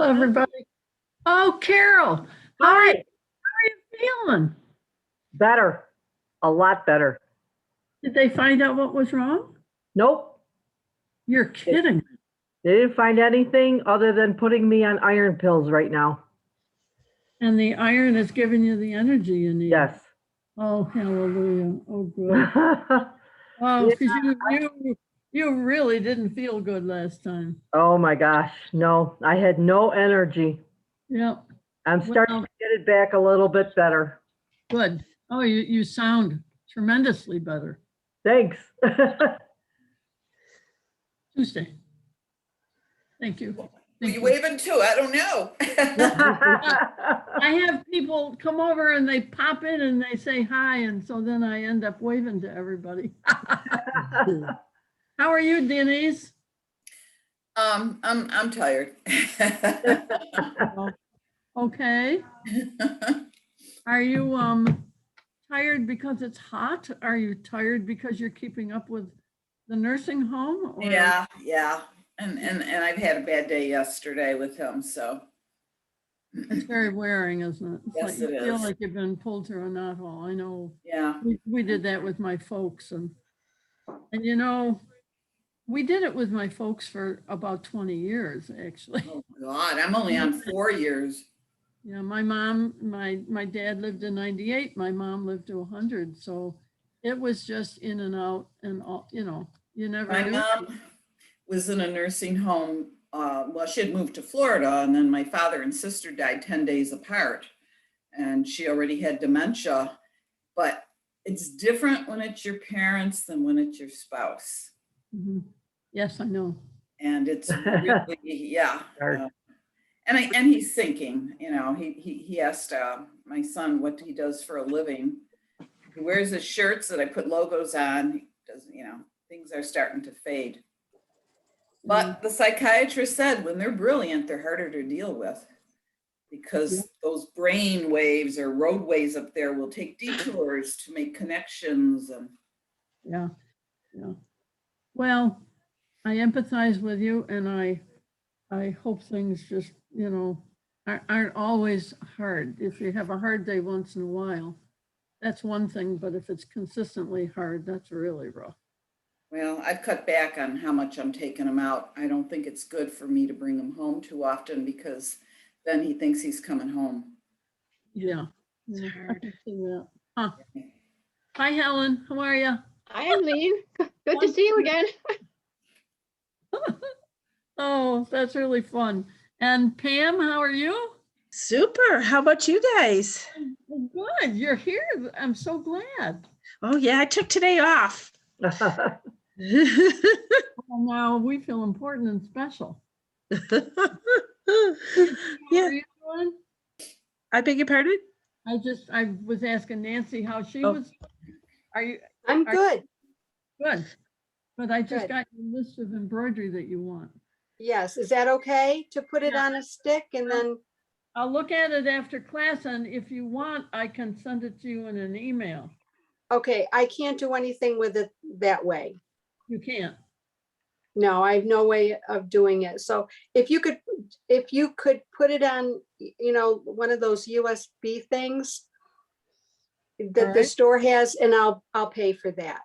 Hello, everybody. Oh, Carol. Hi. How are you feeling? Better. A lot better. Did they find out what was wrong? Nope. You're kidding. They didn't find anything other than putting me on iron pills right now. And the iron is giving you the energy you need. Yes. Oh, hallelujah. Oh, good. Oh, because you really didn't feel good last time. Oh my gosh. No, I had no energy. Yeah. I'm starting to get it back a little bit better. Good. Oh, you sound tremendously better. Thanks. Tuesday. Thank you. Were you waving too? I don't know. I have people come over and they pop in and they say hi, and so then I end up waving to everybody. How are you, Denise? I'm tired. Okay. Are you tired because it's hot? Are you tired because you're keeping up with the nursing home? Or? Yeah. And I've had a bad day yesterday with him, so. It's very wearing, isn't it? It's yes, like it you feel is. like you've been pulled through a knothole. I know. Yeah. We did that with my folks, and you know, we did it with my folks for about 20 years, actually. Oh God, I'm only on 4 years. Yeah, my mom, my dad lived to 98. My mom lived to 100. So it was just in and out, and all, you know, you never My knew. mom was in a nursing home. Well, she had moved to Florida, and then my father and sister died 10 days apart, and she already had dementia. But it's different when it's your parents than when it's your spouse. Mm-hmm. Yes, I know. And it's really, yeah. And he's thinking, you know, he asked my son what he does for a living. He wears his shirts that I put logos on. He does, you know, things are starting to fade. But the psychiatrist said when they're brilliant, they're harder to deal with because those brain waves or roadways up there will take detours to make connections. And yeah. Well, I empathize with you, and I hope things just, you know, aren't always hard. If you have a hard day once in a while, that's one thing, but if it's consistently hard, that's really rough. Well, I've cut back on how much I'm taking him out. I don't think it's good for me to bring him home too often because then he thinks he's coming home. Yeah. Huh. Hi, Helen. How are you? Hi, Eileen. Good to see you again. Oh, that's really fun. And Pam, how are you? Super. How about you guys? Good. You're here. I'm so glad. Oh, yeah. I took today off. Well, now we feel important and special. Yeah. How are you doing? I beg your pardon? I was asking Nancy how she was. I'm good. Good. But I just got your list of embroidery that you want. Yes. Is that okay to put it on a stick and then? I'll look at it after class, and if you want, I can send it to you in an email. Okay, I can't do anything with it that way. You can't. No, I have no way of doing it. So if you could put it on, you know, one of those USB things that the store has, and I'll pay for that.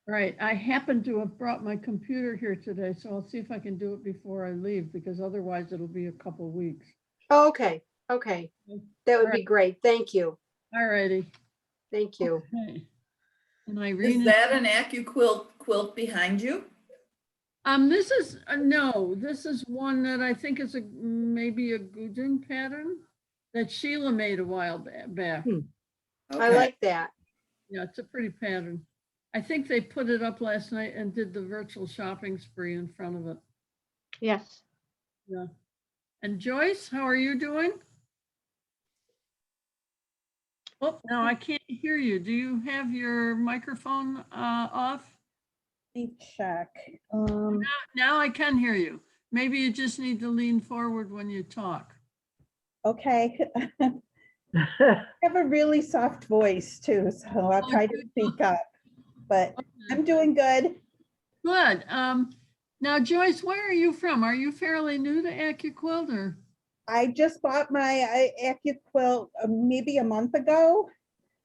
Right. I happen to have brought my computer here today, so I'll see if I can do it before I leave, because otherwise it'll be a couple weeks. Oh, okay. Okay. That would be great. Thank you. All righty. Thank you. Okay. And Irene, is that an Acuquilt quilt behind you? This is no, this is one that I think is maybe a Gudrun pattern that Sheila made a while back. Okay. I like that. Yeah, it's a pretty pattern. I think they put it up last night and did the virtual shopping spree in front of it. Yes. Yeah. And Joyce, how are you doing? Oh, no, I can't hear you. Do you have your microphone off? Let me check. Now I can hear you. Maybe you just need to lean forward when you talk. Okay. I have a really soft voice too, so I'll try to speak up, but I'm doing good. Good. Now, Joyce, where are you from? Are you fairly new to Acuquilt, or? I just bought my Acuquilt maybe a month ago.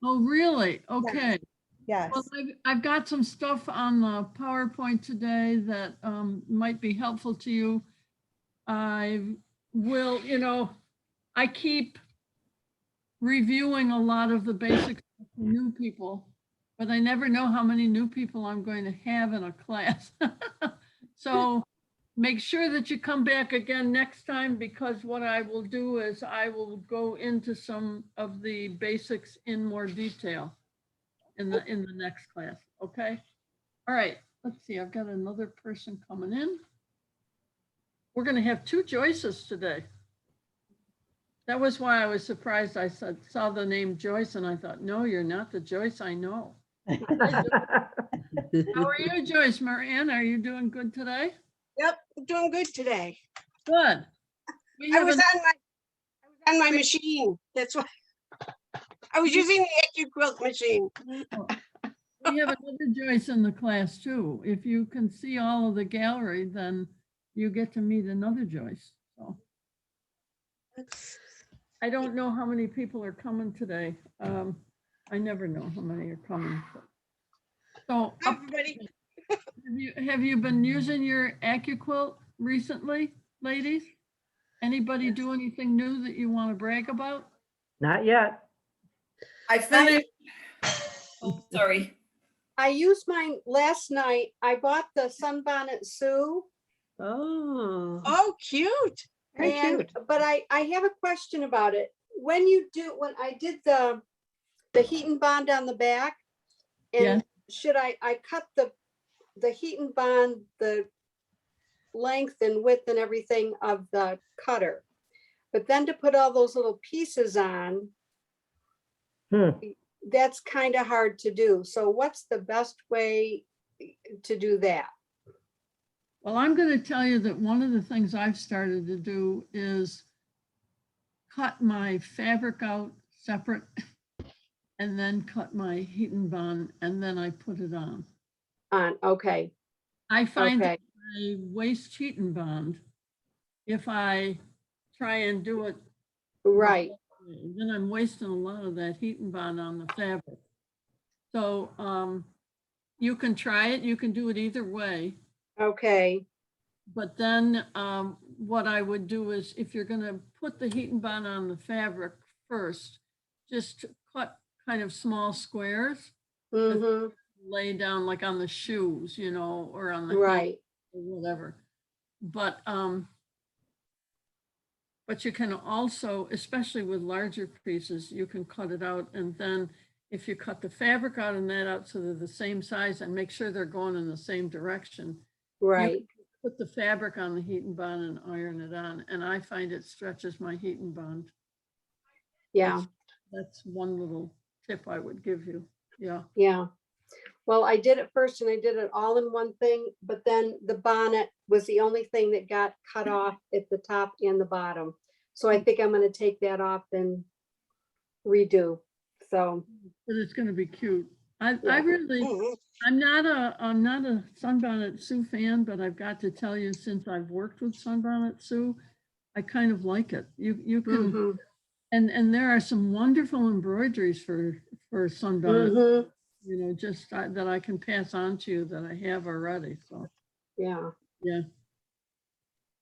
Oh, really? Okay. Yes. Well, I've got some stuff on the PowerPoint today that might be helpful to you. I will, I keep reviewing a lot of the basics for new people, but I never know how many new people I'm going to have in a class. So make sure that you come back again next time, because what I will do is I will go into some of the basics in more detail in the next class. Okay. All right. Let's see. I've got another person coming in. We're going to have 2 Joyces today. That was why I was surprised. I saw the name Joyce and I thought, no, you're not the Joyce I know. How are you, Joyce? Marianne, are you doing good today? Yep, doing good today. Good. We I have was an- on my machine. That's why I was using the Acuquilt machine. we have another Joyce in the class too. If you can see all of the gallery, then you get to meet another Joyce. So I don't know how many people are coming today. I never know how many are coming. So Hi, everybody. have you been using your Acuquilt recently, ladies? Anybody do anything new that you want to brag about? Not yet. I finished, oh, sorry. I used mine last night. I bought the Sunbonnet Sue. Oh, Oh, cute. very And, cute. but I have a question about it. When I did the heat and bond on the back, Yeah. and should I cut the heat and bond, the length and width and everything of the cutter, but then to put all those little pieces on, that's kind of hard to do. So what's the best way to do that? Well, I'm going to tell you that one of the things I've started to do is cut my fabric out separate and then cut my heat and bond, and then I put it on. Okay, I find okay, that I waste heat and bond if I try and do it right. then I'm wasting a lot of that heat and bond on the fabric. So you can try it, you can do it either way. Okay, But then what I would do is, if you're gonna put the heat and bond on the fabric first, just cut kind of small squares, mm-hmm, lay down like on the shoes, or on the right, hand or whatever. But you can also, especially with larger pieces, you can cut it out, and then if you cut the fabric out and that out so they're the same size and make sure they're going in the same direction, right. put the fabric on the heat and bond and iron it on. And I find it stretches my heat and bond. Yeah, That's one little tip I would give you. Yeah. yeah. Well, I did it first and I did it all in one thing, but then the bonnet was the only thing that got cut off at the top and the bottom. So I think I'm going to take that off and redo. So, But it's going to be cute. I Yeah. really, Mhm. I'm not a Sunbonnet Sue fan, but I've got to tell you, since I've worked with Sunbonnet Sue, I kind of like it. You can, mhm, and there are some wonderful embroideries for Sunbonnet, mhm, just that I can pass on to you that I have already. So, yeah. yeah.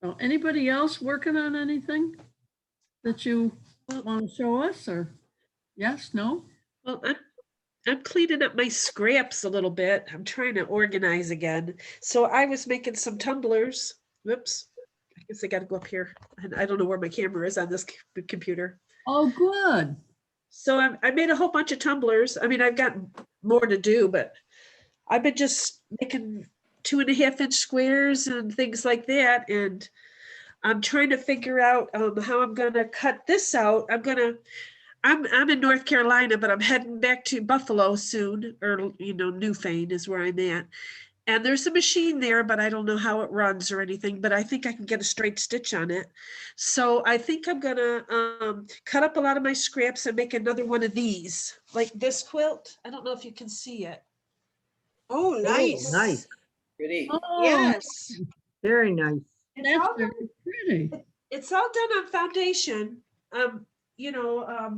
So anybody else working on anything that you want to show us, or yes, no? Well, I'm cleaning up my scraps a little bit. I'm trying to organize again. So I was making some tumblers. Whoops. I guess I got to go up here. And I don't know where my camera is on this computer. Oh, good. So I made a whole bunch of tumblers. I mean, I've got more to do, but I've been just making 2.5-inch squares and things like that. And I'm trying to figure out how I'm going to cut this out. I'm in North Carolina, but I'm heading back to Buffalo soon, or Newfane is where I'm at. And there's a machine there, but I don't know how it runs or anything, but I think I can get a straight stitch on it. So I think I'm gonna cut up a lot of my scraps and make another one of these, like this quilt. I don't know if you can see it. Oh, nice. Nice. Pretty. Oh, Yes. Very nice. that's very pretty. It's all done on foundation,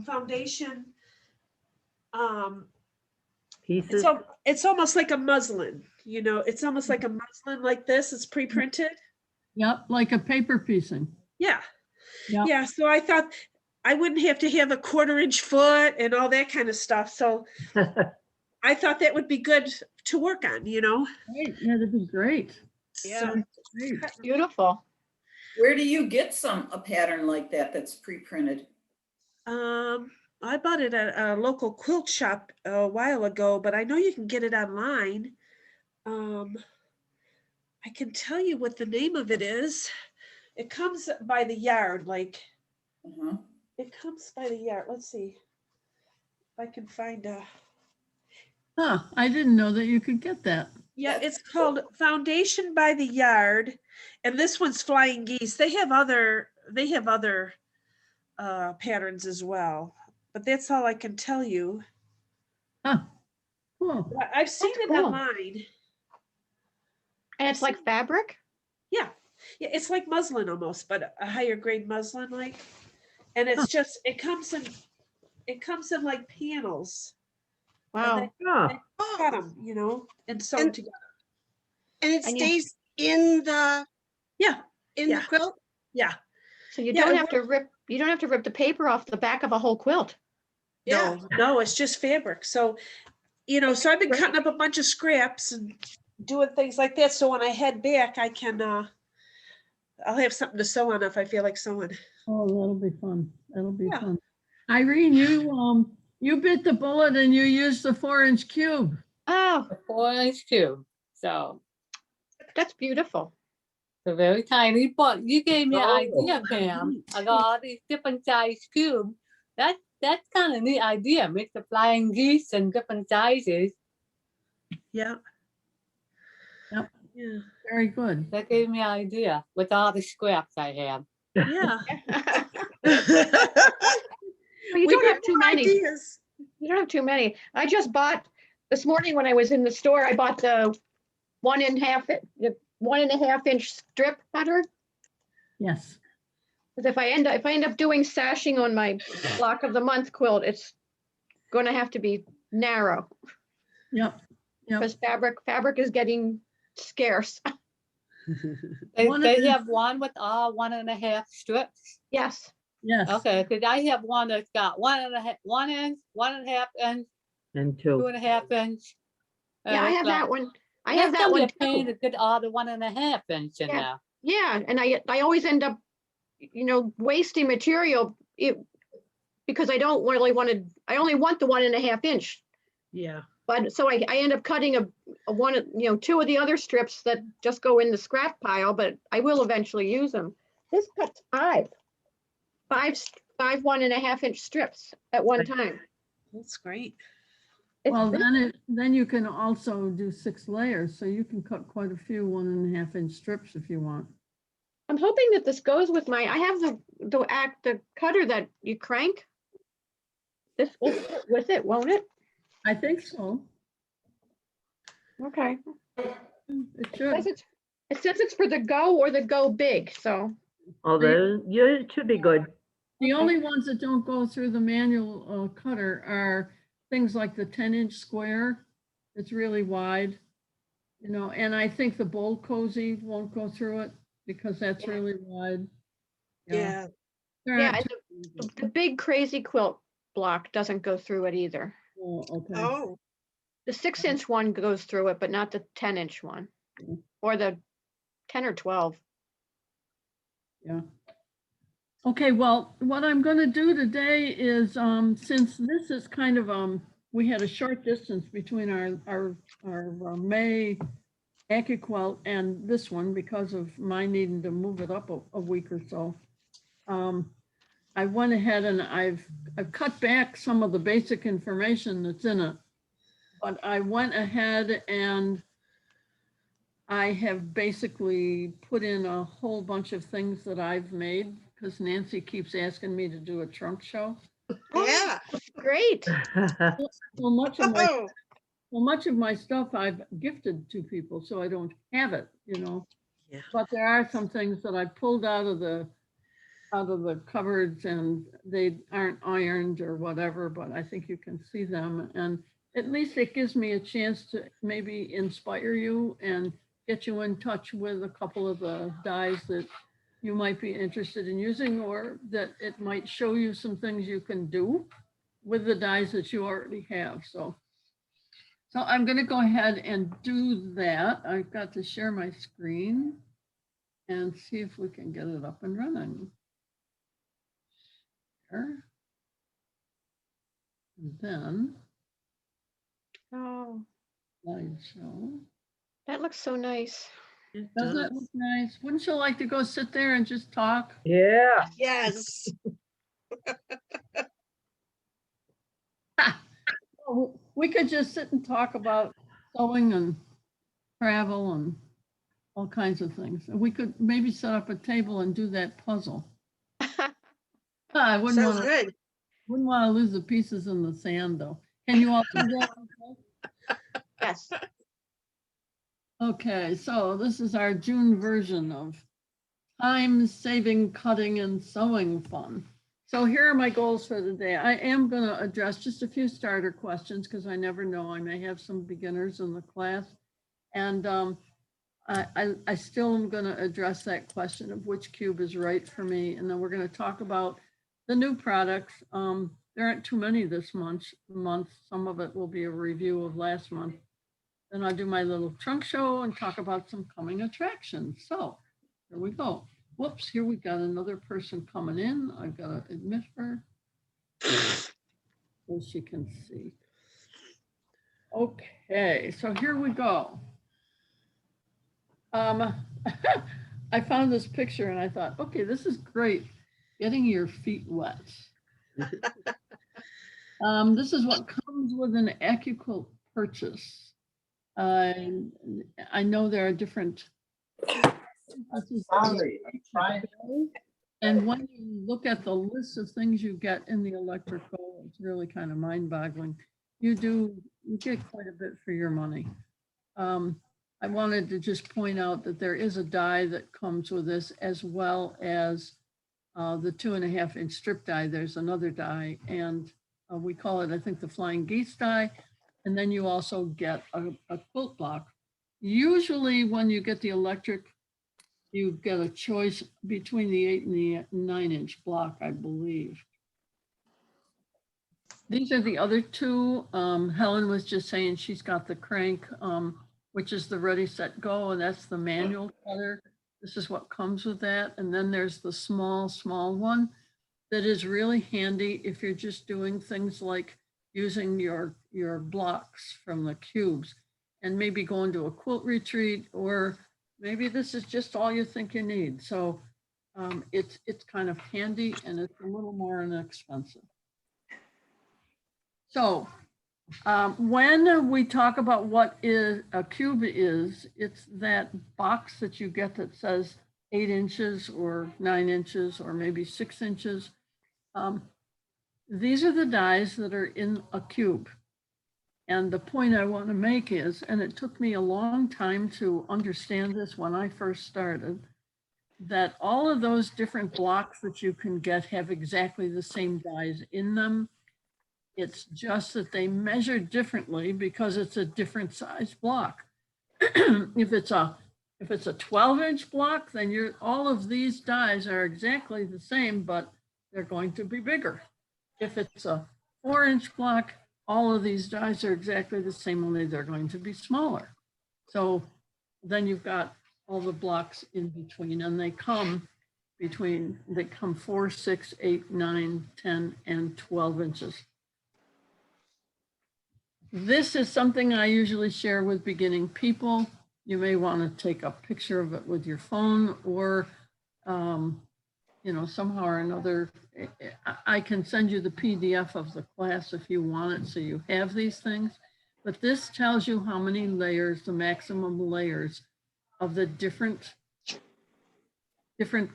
foundation. Pieces. It's almost like a muslin, it's almost like a muslin like this, it's pre-printed. Yep, like a paper piecing. Yeah. Yep. Yeah, so I thought I wouldn't have to have a 1/4 inch foot and all that kind of stuff. So I thought that would be good to work on, Great. Yeah, that'd be great. So, Great. Beautiful. Where do you get a pattern like that that's pre-printed? I bought it at a local quilt shop a while ago, but I know you can get it online. I can tell you what the name of it is. It comes by the yard, Uh-huh. it comes by the yard. Let's see if I can find a. Huh, I didn't know that you could get that. Yeah, it's called Foundation by the Yard, and this one's Flying Geese. They have other patterns as well, but that's all I can tell you. Huh. Cool. I've seen That's it cool. online. And it's like fabric? Yeah, it's like muslin almost, but a higher grade muslin and it's just it comes in like panels. Wow. Oh, Cut them, and sew And- together. And it And you- stays in the Yeah, the quilt? yeah. So you Yeah, don't it have to rip the paper off the back of a whole quilt. Yeah. No, it's just fabric. So, so I've been Great. cutting up a bunch of scraps and doing things like that. So when I head back, I can, I'll have something to sew on if I feel like sewing. Oh, that'll be fun. That'll be Yeah. fun. Irene, you bit the bullet and you used the 4-inch cube. Oh, A 4-inch cube. So that's beautiful. they're very tiny, but you gave me an Oh. idea, Pam. I got all these different size cubes. That's kind of neat idea. Make the flying geese in different sizes. Yeah. Yep. Yeah. Very good. That gave me an idea with all the scraps I have. Yeah. Well, you We don't got have too more many. ideas. You don't have too many. I just bought, this morning when I was in the store, I bought the 1.5 inch strip cutter. Yes. Because if I end up doing sashing on my block of the month quilt, it's going to have to be narrow Yep. Yep. because fabric is getting scarce. They, One of they the- have one with all 1.5 strips. Yes. Yes. Okay, because I have one that's got 1 inch, 1.5 inch, and two. 2.5 inch. Yeah, I have that one. I have that That's one gonna be a pain too. to get all the 1.5 inch in Yeah. there. Yeah, and I always end up, wasting material because I don't really want to, I only want the 1.5 inch. Yeah. But so I end up cutting a one, two of the other strips that just go in the scrap pile, but I will eventually use them. This cuts five 1.5 inch strips at one time. That's great. It's Well, big. then you can also do 6 layers, so you can cut quite a few 1.5 inch strips if you want. I'm hoping that this goes with I have the cutter that you crank. This will fit with it, won't it? I think so. Okay. It It should. says it's for the Go or the Go Big, so. Although, yeah, it should be good. The only ones that don't go through the manual cutter are things like the 10-inch square. It's really wide, and I think the bowl cozy won't go through it because that's Yeah. really wide. Yeah. There Yeah, aren't and the big crazy quilt block doesn't go through it either. too- okay. Oh, The 6-inch one goes through it, but not the 10-inch one. Or the 10 or 12. Yeah. Okay, well, what I'm going to do today is, since this is kind of, we had a short distance between our May Acuquilt and this one because of my needing to move it up a week or so. I went ahead and I've cut back some of the basic information that's in it, but I went ahead and I have basically put in a whole bunch of things that I've made because Nancy keeps asking me to do a trunk show. yeah. Great. So much of my Oh, Well, much of my stuff I've gifted to people, so I don't have it, Yeah. But there are some things that I pulled out of the out of the cupboards and they aren't ironed or whatever, but I think you can see them. And at least it gives me a chance to maybe inspire you and get you in touch with a couple of the dyes that you might be interested in using, or that it might show you some things you can do with the dyes that you already have. So I'm going to go ahead and do that. I've got to share my screen and see if we can get it up and running. There. And then Oh, slideshow. that looks so nice. It Doesn't does. that look nice? Wouldn't you like to go sit there and just talk? Yeah. Yes. Oh, we could just sit and talk about sewing and travel and all kinds of things. And we could maybe set up a table and do that puzzle. I wouldn't Sounds want to good. lose the pieces in the sand though. Can you all do that? Yes. Okay, so this is our June version of time-saving cutting and sewing fun. So here are my goals for the day. I am going to address just a few starter questions because I never know. I may have some beginners in the class. And I still am going to address that question of which cube is right for me. And then we're going to talk about the new products. There aren't too many this month. Some of it will be a review of last month. Then I'll do my little trunk show and talk about some coming attractions. So here we go. Whoops, here we got another person coming in. I've got to admit her so she can see. Okay, so here we go. I found this picture and I thought, okay, this is great. Getting your feet wet. This is what comes with an Acuquilt purchase. I know there are different. Sorry, I'm trying. And when you look at the list of things you get in the electrical, it's really kind of mind-boggling. You get quite a bit for your money. I wanted to just point out that there is a die that comes with this, as well as the 2.5-inch strip die. There's another die, and we call it, I think, the Flying Geese die. And then you also get a quilt block. Usually when you get the electric, you get a choice between the 8 and the 9-inch block, I believe. These are the other two. Helen was just saying she's got the crank, which is the Ready, Set, Go, and that's the manual cutter. This is what comes with that. And then there's the small one that is really handy if you're just doing things like using your blocks from the cubes and maybe going to a quilt retreat, or maybe this is just all you think you need. So it's kind of handy and it's a little more inexpensive. So when we talk about what is a cube is, it's that box that you get that says 8 inches or 9 inches or maybe 6 inches. These are the dies that are in a cube. And the point I want to make is, and it took me a long time to understand this when I first started, that all of those different blocks that you can get have exactly the same dies in them. It's just that they measure differently because it's a different size block. If it's a 12-inch block, then all of these dies are exactly the same, but they're going to be bigger. If it's a 4-inch block, all of these dies are exactly the same, only they're going to be smaller. So then you've got all the blocks in between, and they come 4, 6, 8, 9, 10, and 12 inches. This is something I usually share with beginning people. You may want to take a picture of it with your phone, or somehow or another, I can send you the PDF of the class if you want it, so you have these things. But this tells you how many layers, the maximum layers of the different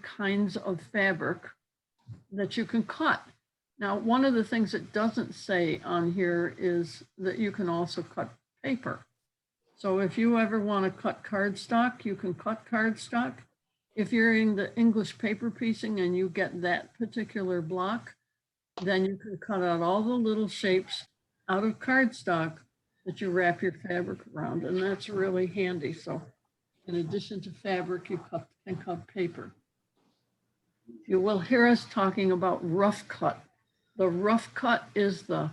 kinds of fabric that you can cut. Now, one of the things it doesn't say on here is that you can also cut paper. So if you ever want to cut cardstock, you can cut cardstock. if you're in the English paper piecing and you get that particular block, then you can cut out all the little shapes out of cardstock that you wrap your fabric around, and that's really handy. So in addition to fabric, you can cut paper. You will hear us talking about rough cut. The rough cut is the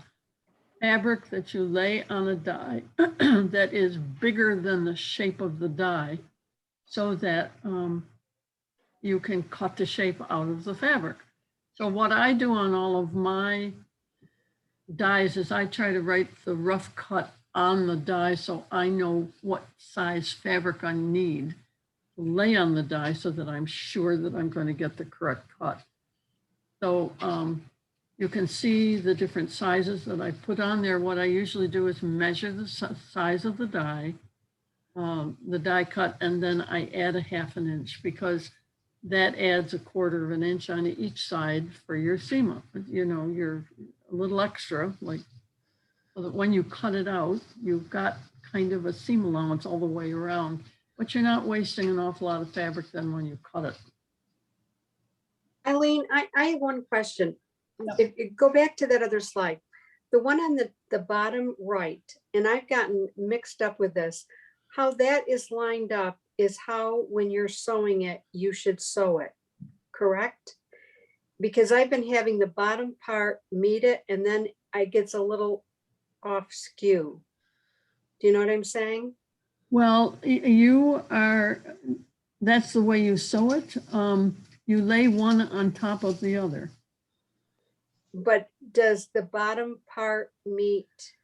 fabric that you lay on a die that is bigger than the shape of the die, so that you can cut the shape out of the fabric. So what I do on all of my dies is I try to write the rough cut on the die so I know what size fabric I need to lay on the die so that I'm sure that I'm going to get the correct cut. So you can see the different sizes that I put on there. What I usually do is measure the size of the die cut, and then I add a 1/2 inch because that adds 1/4 inch on each side for your seam. You know, you're a little extra, like, so that when you cut it out, you've got kind of a seam allowance all the way around, but you're not wasting an awful lot of fabric then when you cut it. Eileen, I have one question. Go back to that other slide. The one on the bottom right, and I've gotten mixed up with this. How that is lined up is how, when you're sewing it, you should sew it, correct? Because I've been having the bottom part meet it, and then it gets a little off skew. Do you know what I'm saying? Well, that's the way you sew it. You lay one on top of the other. But does the bottom part meet?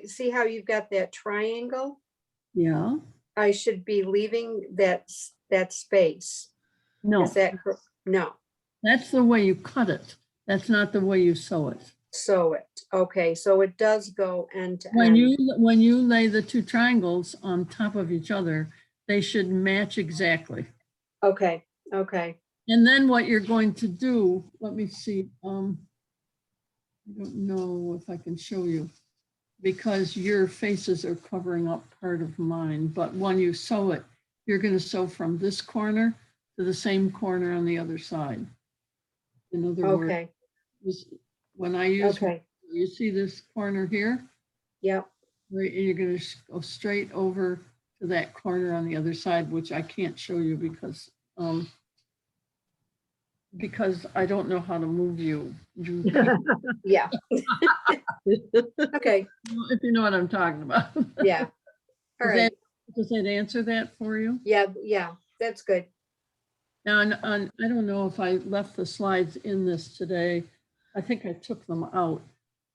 See how you've got that triangle? Yeah. I should be leaving that space. No. Is that correct? No. That's the way you cut it. That's not the way you sew it. Sew it. Okay, so it does go end to When end. when you lay the two triangles on top of each other, they should match exactly. Okay, okay. And then what you're going to do, let me see. I don't know if I can show you because your faces are covering up part of mine. But when you sew it, you're going to sew from this corner to the same corner on the other side. In other Okay. words, when I use, Okay. you see this corner here? Yep. Right, and you're going to go straight over to that corner on the other side, which I can't show you because I don't know how to move you. Yeah. Okay. If you know what I'm talking about. Yeah. All right. Does that answer that for you? Yeah, yeah, that's good. Now, I don't know if I left the slides in this today. I think I took them out.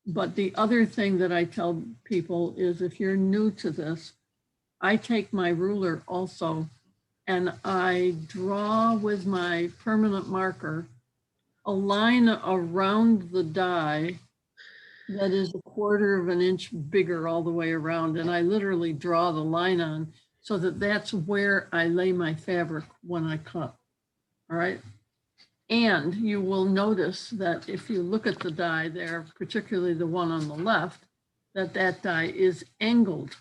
But the other thing that I tell people is if you're new to this, I take my ruler also and I draw with my permanent marker a line around the die that is 1/4 inch bigger all the way around. And I literally draw the line on so that that's where I lay my fabric when I cut. All right. And you will notice that if you look at the die there, particularly the one on the left, that die is angled.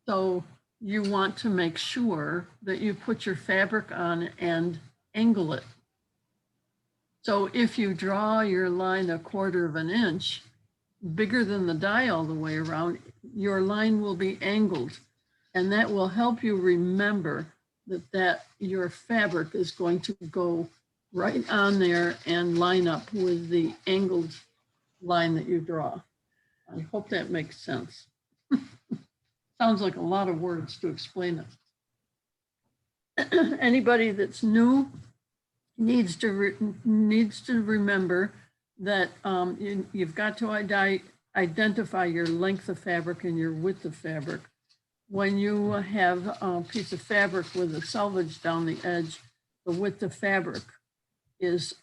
So you want to make sure that you put your fabric on and angle it. So if you draw your line 1/4 inch bigger than the die all the way around, your line will be angled. And that will help you remember that your fabric is going to go right on there and line up with the angled line that you draw. I hope that makes sense. Sounds like a lot of words to explain it. Anybody that's new needs to remember that you've got to identify your length of fabric and your width of fabric. When you have a piece of fabric with a selvage down the edge, the width of fabric is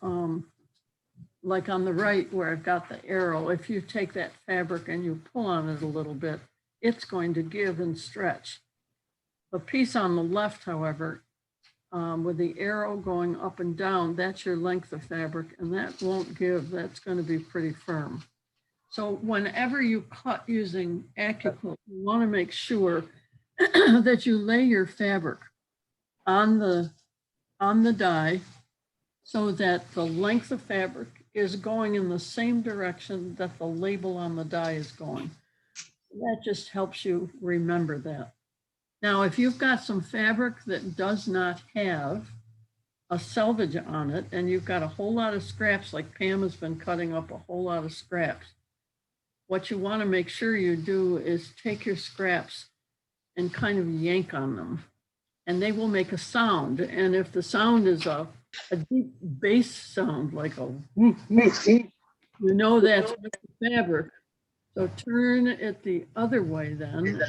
like on the right where I've got the arrow. If you take that fabric and you pull on it a little bit, it's going to give and stretch. The piece on the left, however, with the arrow going up and down, that's your length of fabric, and that won't give. That's going to be pretty firm. So whenever you cut using Acuquilt, you want to make sure that you lay your fabric on the on the die so that the length of fabric is going in the same direction that the label on the die is going. That just helps you remember that. Now, if you've got some fabric that does not have a selvage on it, and you've got a whole lot of scraps, like Pam has been cutting up a whole lot of scraps, what you want to make sure you do is take your scraps and kind of yank on them, and they will make a sound. And if the sound is a deep bass sound, like a whoop, whoop, whoop, you know that's with the fabric. So turn it the other way then,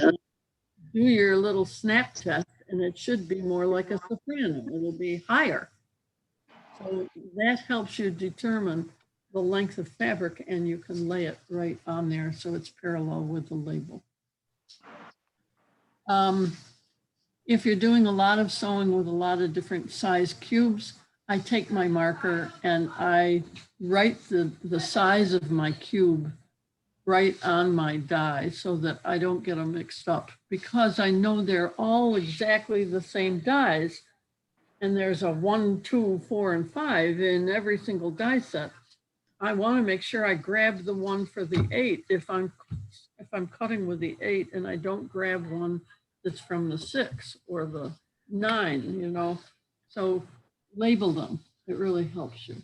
do your little snap test, and it should be more like a soprano. It'll be higher. So that helps you determine the length of fabric, and you can lay it right on there so it's parallel with the label. If you're doing a lot of sewing with a lot of different size cubes, I take my marker and I write the size of my cube right on my die so that I don't get them mixed up, because I know they're all exactly the same dies, and there's a 1, 2, 4, and 5 in every single die set. I want to make sure I grab the one for the 8 if I'm cutting with the 8, and I don't grab one that's from the 6 or the 9, you know. So label them. It really helps you.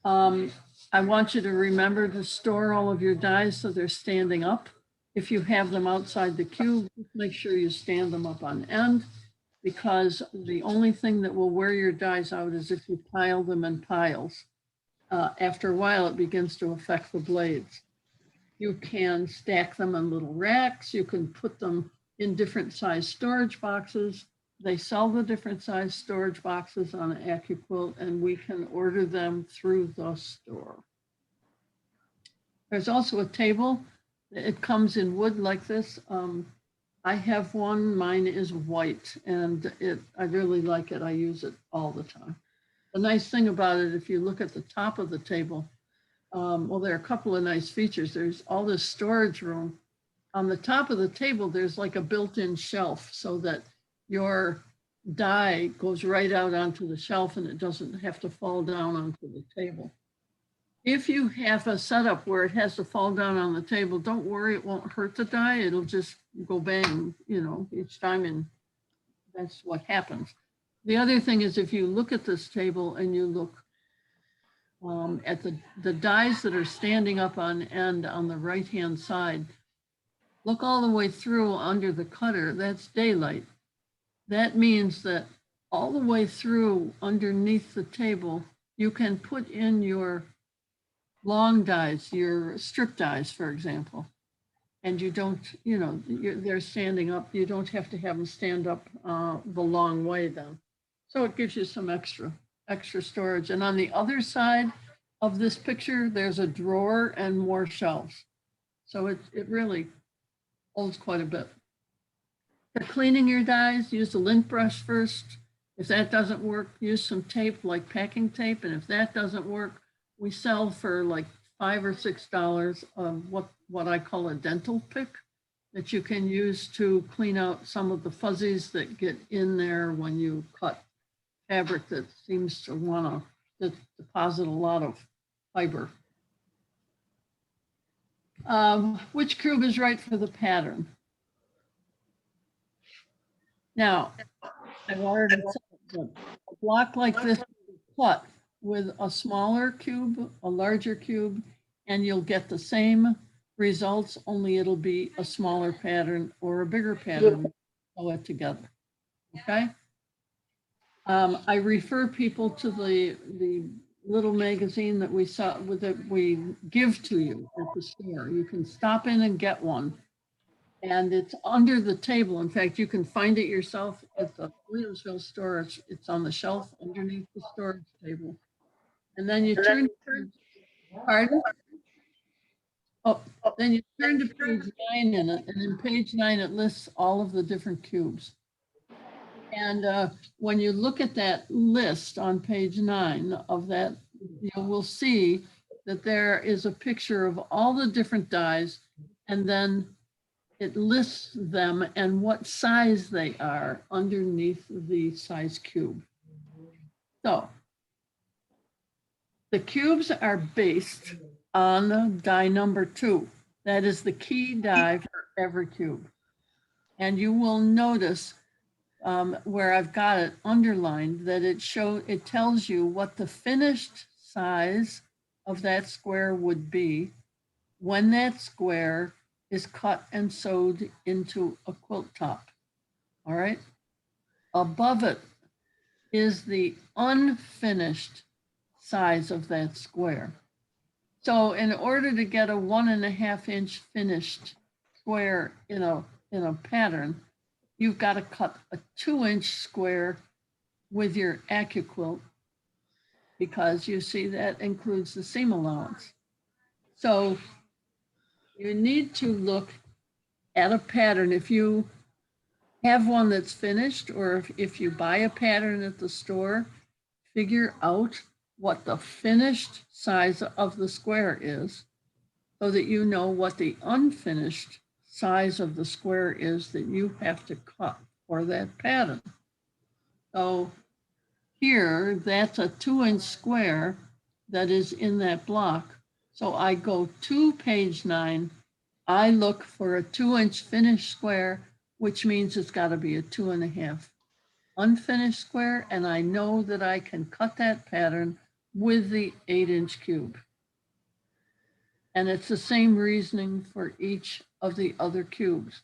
I want you to remember to store all of your dies so they're standing up. If you have them outside the cube, make sure you stand them up on end, because the only thing that will wear your dies out is if you pile them in piles. After a while, it begins to affect the blades. You can stack them in little racks. You can put them in different size storage boxes. They sell the different size storage boxes on Acuquilt, and we can order them through the store. There's also a table. It comes in wood like this. I have one, mine is white, and I really like it. I use it all the time. The nice thing about it, if you look at the top of the table, well, there are a couple of nice features. There's all this storage room. On the top of the table, there's like a built-in shelf so that your die goes right out onto the shelf and it doesn't have to fall down onto the table. If you have a setup where it has to fall down on the table, don't worry, it won't hurt the die. It'll just go bang, you know, each time, and that's what happens. The other thing is, if you look at this table and you look at the dies that are standing up on end on the right-hand side, look all the way through under the cutter, that's daylight. That means that all the way through underneath the table, you can put in your long dies, your strip dies, for example, and you don't, you know, they're standing up. You don't have to have them stand up the long way then. So it gives you some extra storage. And on the other side of this picture, there's a drawer and more shelves. So it really holds quite a bit. For cleaning your dies, use a lint brush first. If that doesn't work, use some tape like packing tape. And if that doesn't work, we sell for like $5 or $6 what I call a dental pick that you can use to clean out some of the fuzzies that get in there when you cut fabric that seems to want to deposit a lot of fiber. Which cube is right for the pattern? Now, I've already said a block like this is cut with a smaller cube, a larger cube, and you'll get the same results, only it'll be a smaller pattern or a bigger pattern. Sew it together, okay? I refer people to the little magazine that we give to you at the store. You can stop in and get one. And it's under the table. In fact, you can find it yourself at the Williamsville store. It's on the shelf underneath the storage table. And then you turn, pardon? Oh, then you turn to page 9 in it, and in page 9, it lists all of the different cubes. And when you look at that list on page 9 of that, you will see that there is a picture of all the different dies, and then it lists them and what size they are underneath the size cube. So the cubes are based on die number 2. That is the key die for every cube. And you will notice where I've got it underlined that it tells you what the finished size of that square would be when that square is cut and sewed into a quilt top. All right. Above it is the unfinished size of that square. So in order to get a 1.5 inch finished square in a pattern, you've got to cut a 2 inch square with your Acuquilt, because you see that includes the seam allowance. So you need to look at a pattern. If you have one that's finished, or if you buy a pattern at the store, figure out what the finished size of the square is so that you know what the unfinished size of the square is that you have to cut for that pattern. So here, that's a 2 inch square that is in that block. So I go to page 9, I look for a 2 inch finished square, which means it's got to be a 2.5 unfinished square, and I know that I can cut that pattern with the 8 inch cube. And it's the same reasoning for each of the other cubes.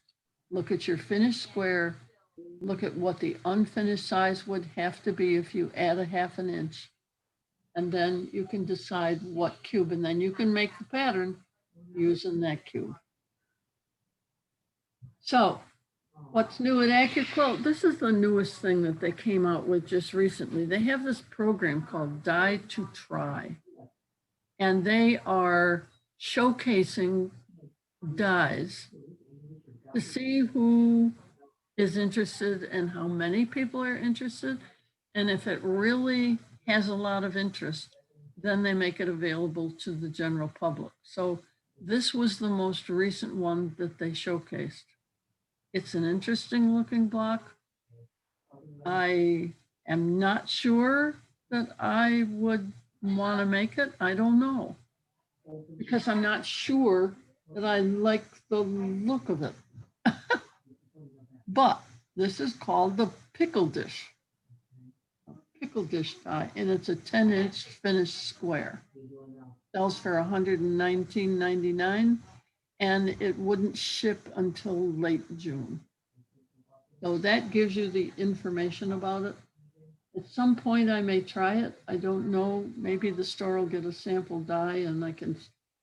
Look at your finished square, look at what the unfinished size would have to be if you add a 1/2 inch, and then you can decide what cube, and then you can make the pattern using that cube. So what's new at Acuquilt? This is the newest thing that they came out with just recently. They have this program called Die to Try, and they are showcasing dies to see who is interested and how many people are interested. And if it really has a lot of interest, then they make it available to the general public. So this was the most recent one that they showcased. It's an interesting looking block. I am not sure that I would want to make it. I don't know, because I'm not sure that I like the look of it. But this is called the pickle dish. Pickle dish die, and it's a 10 inch finished square. Sells for $119.99, and it wouldn't ship until late June. So that gives you the information about it. At some point I may try it. I don't know, maybe the store will get a sample die and I can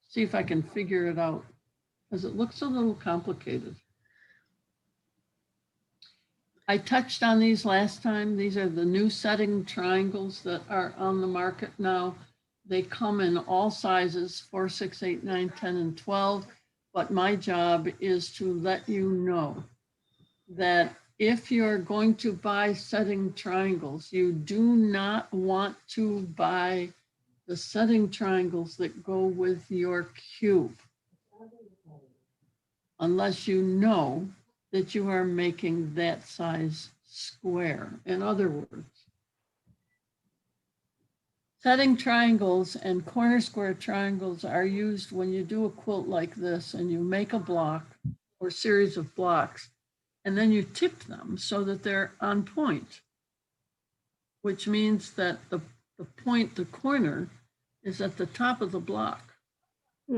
see if I can figure it out, because it looks a little complicated. I touched on these last time. These are the new setting triangles that are on the market now. They come in all sizes, 4, 6, 8, 9, 10, and 12. But my job is to let you know that if you're going to buy setting triangles, you do not want to buy the setting triangles that go with your cube, unless you know that you are making that size square. In other words, setting triangles and corner square triangles are used when you do a quilt like this and you make a block or series of blocks, and then you tip them so that they're on point, which means that the point, the corner, is at the top of the block.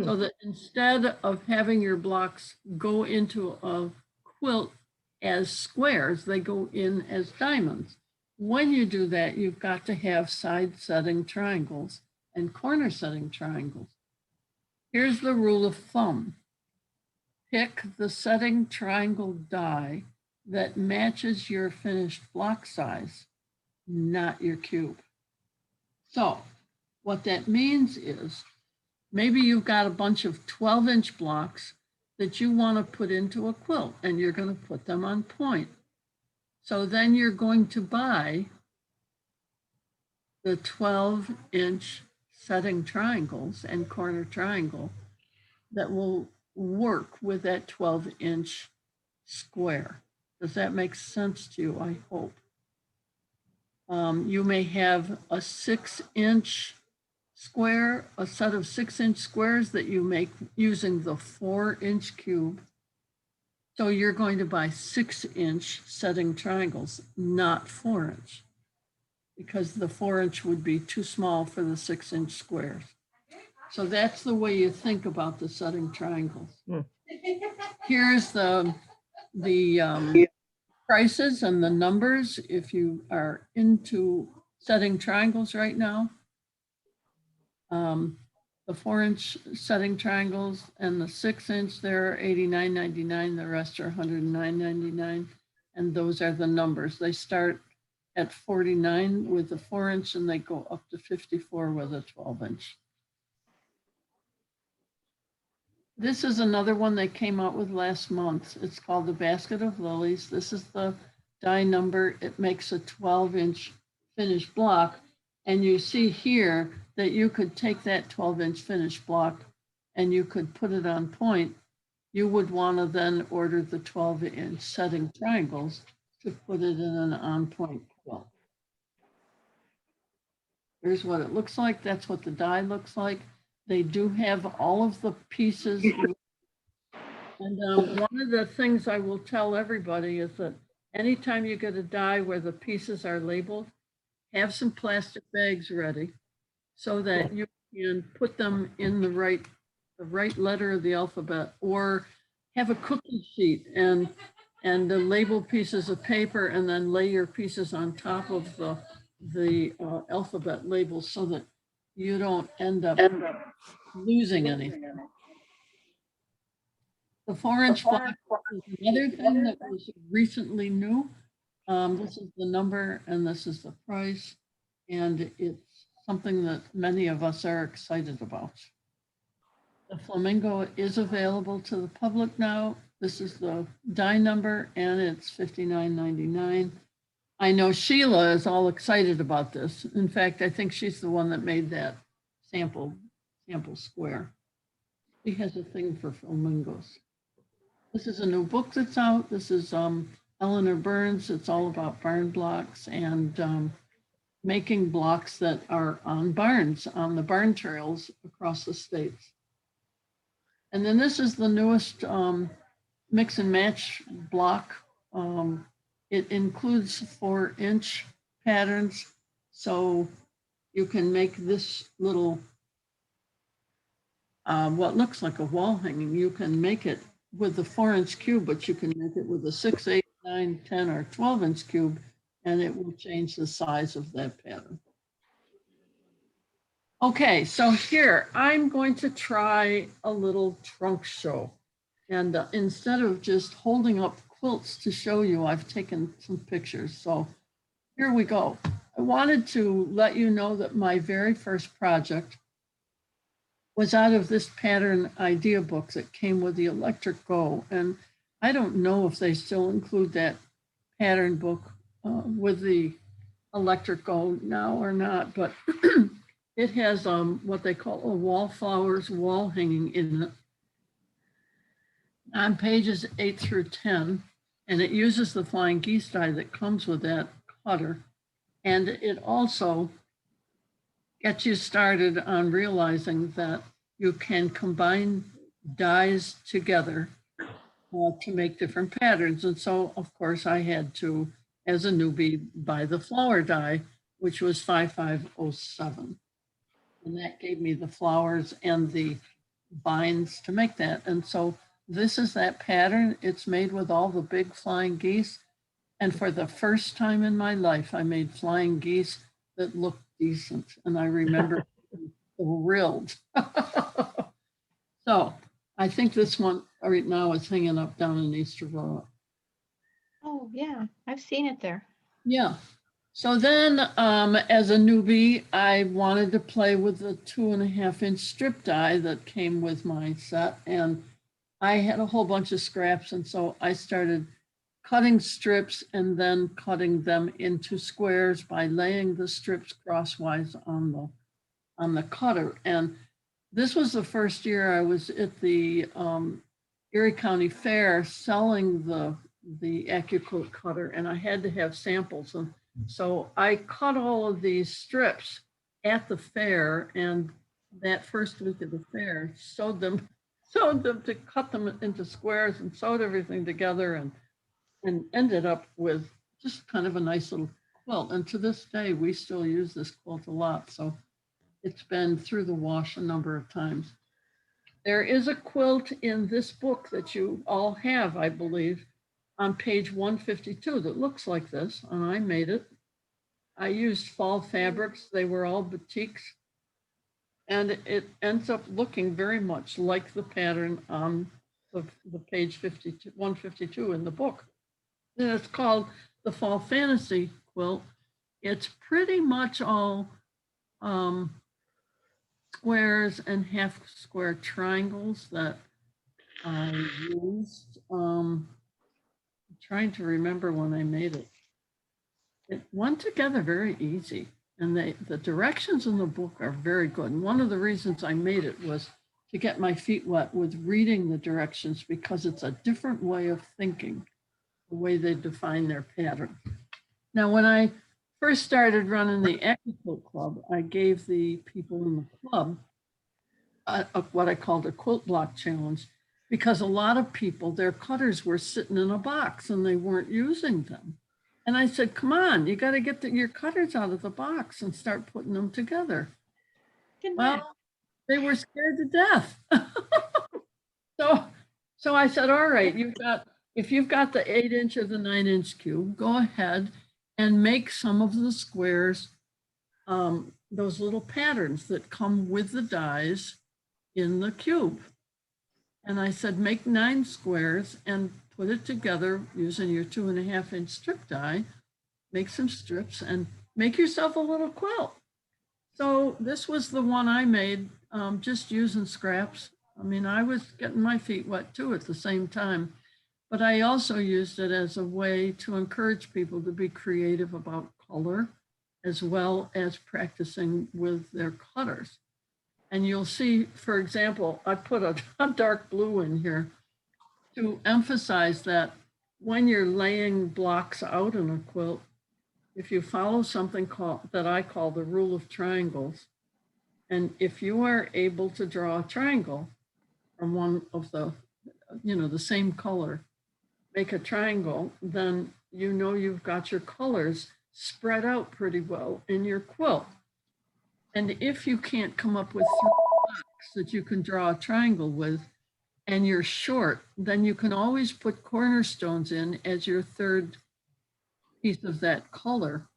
So that instead of having your blocks go into a quilt as squares, they go in as diamonds. When you do that, you've got to have side setting triangles and corner setting triangles. Here's the rule of thumb. Pick the setting triangle die that matches your finished block size, not your cube. So what that means is maybe you've got a bunch of 12-inch blocks that you want to put into a quilt, and you're going to put them on point. So then you're going to buy the 12-inch setting triangles and corner triangle that will work with that 12-inch square. Does that make sense to you? I hope. You may have a 6-inch square, a set of 6-inch squares that you make using the 4-inch cube. So you're going to buy 6-inch setting triangles, not 4-inch, because the 4-inch would be too small for the 6-inch squares. So that's the way you think about the setting triangles. Here's the prices and the numbers if you are into setting triangles right now. The 4-inch setting triangles and the 6-inch, they're $89.99. The rest are $109.99. And those are the numbers. They start at 49 with the 4-inch and they go up to 54 with a 12-inch. This is another one they came out with last month. It's called the Basket of Lilies. This is the die number. It makes a 12-inch finished block. And you see here that you could take that 12-inch finished block and you could put it on point. You would want to then order the 12-inch setting triangles to put it in an on-point quilt. Here's what it looks like. That's what the die looks like. They do have all of the pieces. And one of the things I will tell everybody is that anytime you get a die where the pieces are labeled, have some plastic bags ready so that you can put them in the right letter of the alphabet, or have a cookie sheet and label pieces of paper and then lay your pieces on top of the alphabet labels so that you don't end up losing anything. The 4-inch block is another thing that was recently new. This is the number and this is the price, and it's something that many of us are excited about. The flamingo is available to the public now. This is the die number and it's $59.99. I know Sheila is all excited about this. In fact, I think she's the one that made that sample square. She has a thing for flamingos. This is a new book that's out. This is Eleanor Burns. It's all about barn blocks and making blocks that are on barns, on the barn trails across the states. And then this is the newest mix and match block. It includes 4-inch patterns. So you can make this little, what looks like a wall hanging. You can make it with the 4-inch cube, but you can make it with a 6, 8, 9, 10, or 12-inch cube, and it will change the size of that pattern. Okay, so here, I'm going to try a little trunk show. And instead of just holding up quilts to show you, I've taken some pictures. So here we go. I wanted to let you know that my very first project was out of this pattern idea book that came with the Electric Go. And I don't know if they still include that pattern book with the Electric Go now or not, but it has what they call a wallflowers wall hanging in it on pages 8 through 10. And it uses the flying geese die that comes with that cutter. And it also gets you started on realizing that you can combine dies together to make different patterns. And so, of course, I had to, as a newbie, buy the flower die, which was 5507. And that gave me the flowers and the vines to make that. And so this is that pattern. It's made with all the big flying geese. And for the first time in my life, I made flying geese that looked decent. And I remember thrilled. So I think this one right now is hanging up down in East Aurora. Oh, yeah, I've seen it there. Yeah. So then as a newbie, I wanted to play with the 2.5-inch strip die that came with my set. And I had a whole bunch of scraps. And so I started cutting strips and then cutting them into squares by laying the strips crosswise on the cutter. And this was the first year I was at the Erie County Fair selling the Acuquilt cutter, and I had to have samples. And So I cut all of these strips at the fair, and that first week of the fair, sewed them to cut them into squares and sewed everything together and ended up with just kind of a nice little quilt. And to this day, we still use this quilt a lot. So it's been through the wash a number of times. There is a quilt in this book that you all have, I believe, on page 152 that looks like this, and I made it. I used fall fabrics. They were all batiks. And it ends up looking very much like the pattern on the page 52, 152 in the book. And it's called the Fall Fantasy Quilt. It's pretty much all squares and half square triangles that I used. I'm trying to remember when I made it. It went together very easy, and the directions in the book are very good. And one of the reasons I made it was to get my feet wet with reading the directions, because it's a different way of thinking, the way they define their pattern. Now, when I first started running the Acuquilt Club, I gave the people in the club what I called a quilt block challenge, because a lot of people, their cutters were sitting in a box and they weren't using them. And I said, come on, you got to get your cutters out of the box and start putting them together. Well, they were scared to death. So I said, all right, if you've got the 8-inch or the 9-inch cube, go ahead and make some of the squares, those little patterns that come with the dies in the cube. And I said, make 9 squares and put it together using your 2.5-inch strip die, make some strips and make yourself a little quilt. So this was the one I made, just using scraps. I mean, I was getting my feet wet too at the same time, but I also used it as a way to encourage people to be creative about color, as well as practicing with their cutters. And you'll see, for example, I put a dark blue in here to emphasize that when you're laying blocks out in a quilt, if you follow something that I call the rule of triangles, and if you are able to draw a triangle from one of the, the same color, make a triangle, then you know you've got your colors spread out pretty well in your quilt. And if you can't come up with 3 blocks that you can draw a triangle with, and you're short, then you can always put cornerstones in as your 3rd piece of that color,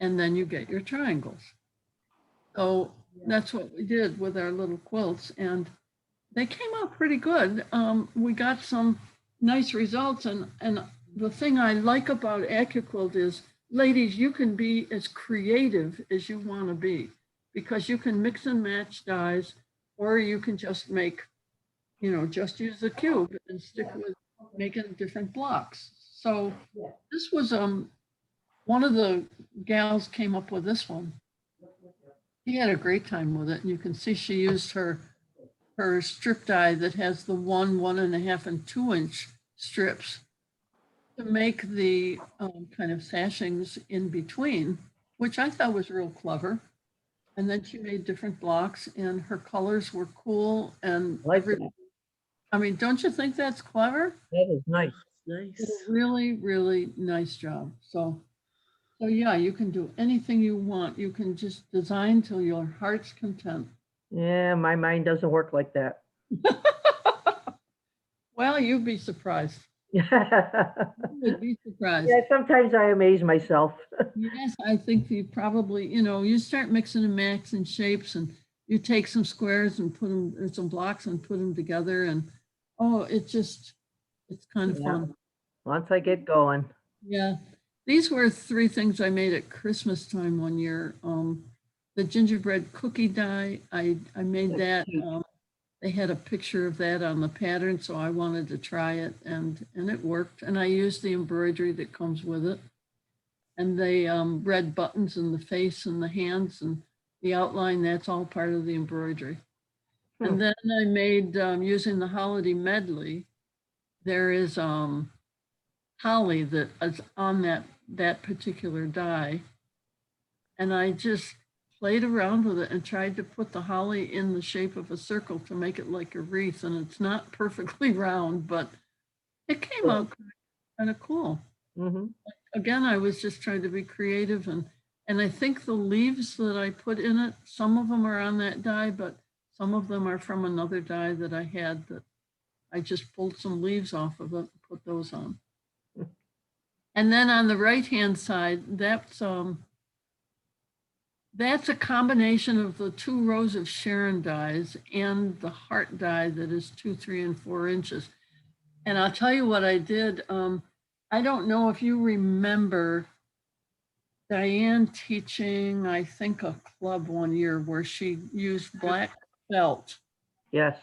and then you get your triangles. So that's what we did with our little quilts, and they came out pretty good. We got some nice results, and the thing I like about Acuquilt is, ladies, you can be as creative as you want to be, because you can mix and match dies, or you can just make, just use the cube and stick with making different blocks. So this was one of the gals came up with this one. She had a great time with it, and you can see she used her strip die that has the 1, 1.5, and 2-inch strips to make the kind of sashings in between, which I thought was real clever. And then she made different blocks, and her colors were cool. And I mean, don't you think that's clever? That is nice. Did a really, really nice job. So yeah, you can do anything you want. You can just design till your heart's content. Yeah, my mind doesn't work like that. Well, you'd be surprised. You would be surprised. Yeah, sometimes I amaze myself. Yes, I think you probably, you start mixing and matching shapes, and you take some squares and put them, or some blocks and put them together, and it's kind of fun. Once I get going. Yeah, these were 3 things I made at Christmas time one year. The gingerbread cookie die, I made that. They had a picture of that on the pattern, so I wanted to try it, and it worked. And I used the embroidery that comes with it, and the red buttons in the face and the hands and the outline. That's all part of the embroidery. And then I made, using the holiday medley, there is holly that is on that that particular die. And I just played around with it and tried to put the holly in the shape of a circle to make it like a wreath. And it's not perfectly round, but it came out kind of cool. Mhm. Again, I was just trying to be creative, and I think the leaves that I put in it, some of them are on that die, but some of them are from another die that I had that I just pulled some leaves off of it and put those on. And then on the right-hand side, that's a combination of the 2 rows of Sharon dies and the heart die that is 2, 3, and 4 inches. And I'll tell you what I did. I don't know if you remember Diane teaching, I think, a club one year where she used black felt Yes.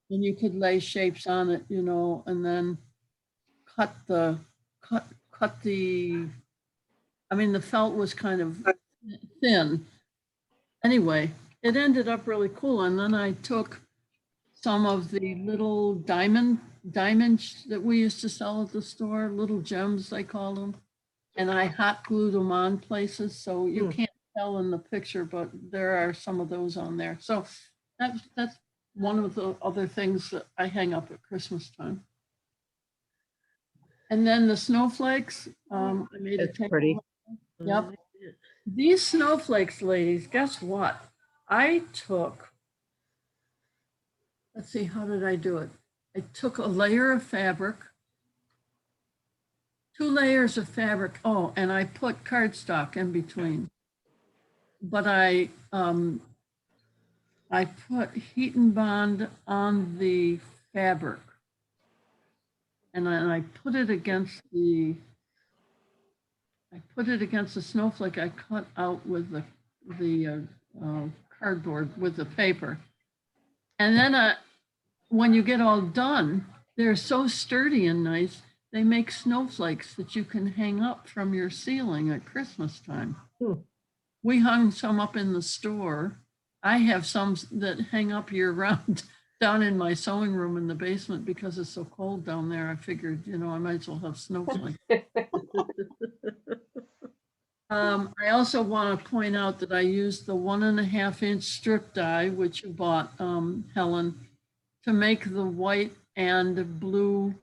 and you could lay shapes on it, you know, and then cut the, I mean, the felt was kind of thin. Anyway, it ended up really cool. And then I took some of the little diamonds that we used to sell at the store, little gems, they call them. And I hot glued them on places, so you can't tell in the picture, but there are some of those on there. So that's one of the other things that I hang up at Christmas time. And then the snowflakes, I made a It's pretty. Yep. These snowflakes, ladies, guess what? I took, let's see, how did I do it? I took a layer of fabric, 2 layers of fabric. Oh, and I put cardstock in between. But I put heat and bond on the fabric, and I put it against the snowflake I cut out with the cardboard with the paper. And then when you get all done, they're so sturdy and nice. They make snowflakes that you can hang up from your ceiling at Christmas time. We hung some up in the store. I have some that hang up year round down in my sewing room in the basement because it's so cold down there. I figured, you know, I might as well have snowflakes. I also want to point out that I used the 1.5-inch strip die, which you bought, Helen, to make the white and blue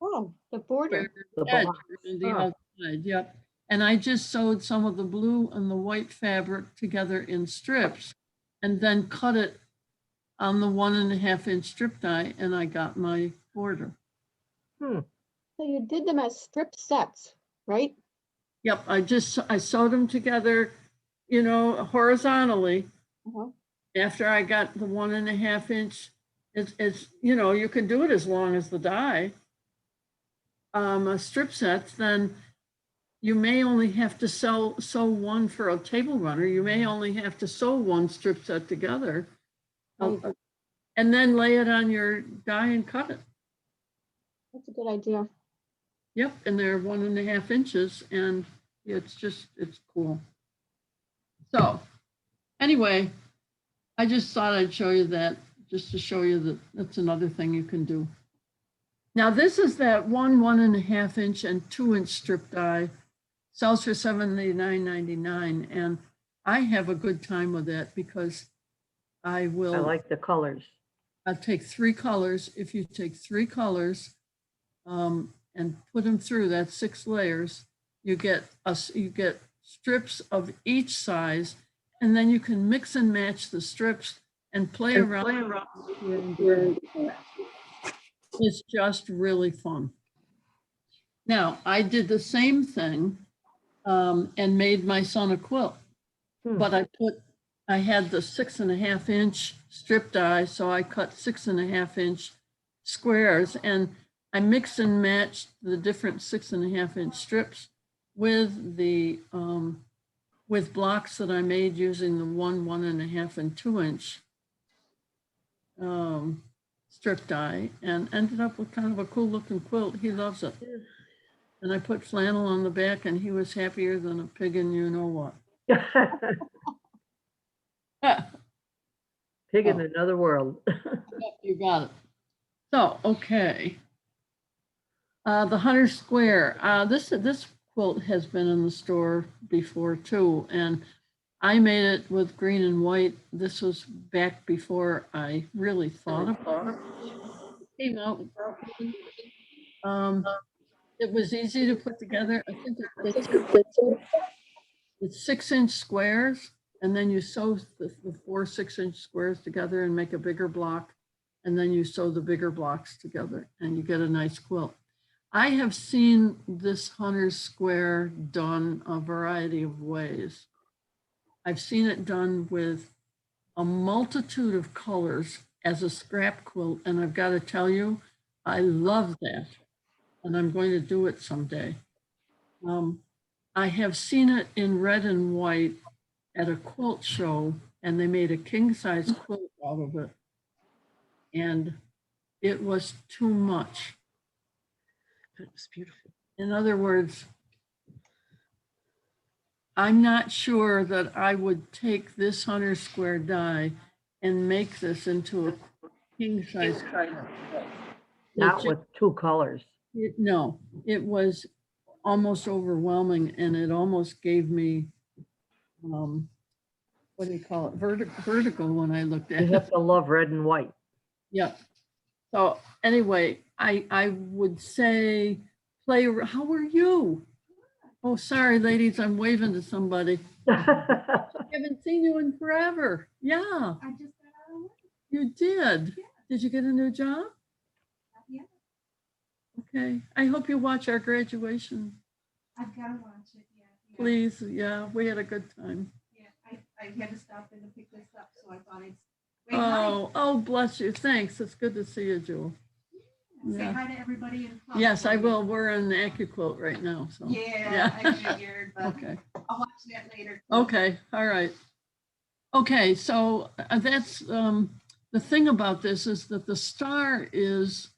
Oh, the border. edge on the outside. Yep. And I just sewed some of the blue and the white fabric together in strips and then cut it on the 1.5-inch strip die, and I got my border. So you did them as strip sets, right? Yep, I sewed them together, you know, horizontally. After I got the 1.5-inch, it's, you know, you can do it as long as the die. Strip sets, then you may only have to sew one for a table runner. You may only have to sew one strip set together. And then lay it on your die and cut it. That's a good idea. Yep, and they're 1.5 inches, and it's cool. So anyway, I just thought I'd show you that, just to show you that that's another thing you can do. Now this is that 1.5 inch and 2-inch strip die, sells for $79.99, and I have a good time with that because I like the colors. I'll take 3 colors. If you take 3 colors and put them through, that's 6 layers, you get strips of each size, and then you can mix and match the strips and play around. It's just really fun. Now, I did the same thing and made my son a quilt, but I had the 6.5-inch strip die, so I cut 6.5-inch squares, and I mixed and matched the different 6.5-inch strips with the with blocks that I made using the 1.5, and 2-inch strip die, and ended up with kind of a cool looking quilt. He loves it. And I put flannel on the back, and he was happier than a pig in you know what. Pig in another world. You got it. So, okay. The 100 square. This quilt has been in the store before too. And I made it with green and white. This was back before I really thought about it. It came out. It was easy to put together. I think it's 6-inch squares, and then you sew the 4 6-inch squares together and make a bigger block. And then you sew the bigger blocks together and you get a nice quilt. I have seen this hunter's square done a variety of ways. I've seen it done with a multitude of colors as a scrap quilt. And I've got to tell you, I love that. And I'm going to do it someday. I have seen it in red and white at a quilt show, and they made a king-size quilt out of it. And it was too much. It was beautiful. In other words, I'm not sure that I would take this 100 square die and make this into a king-size quilt. Not with 2 colors. No, it was almost overwhelming, and it almost gave me, what do you call it, vertigo when I looked at You it. have to love red and white. Yeah. So anyway, I would say play. How are you? Oh, sorry, ladies, I'm waving to somebody. I haven't seen you in forever. Yeah. I just got out of work. You did. Yeah. Did you get a new job? Not yet. Okay. I hope you watch our graduation. I've got to watch it. Yeah. Please. Yeah, we had a good time. Yeah. I had to stop in to pick this up, so I thought I'd wait. Hi. Oh, bless you. Thanks. It's good to see you, Jewel. Say Yeah. hi to everybody in class. Yes, I will. We're in the Acuquilt right now. So. Yeah, I figured, but Okay. I'll watch that later. Okay. All right. Okay. So that's the thing about this is that the star is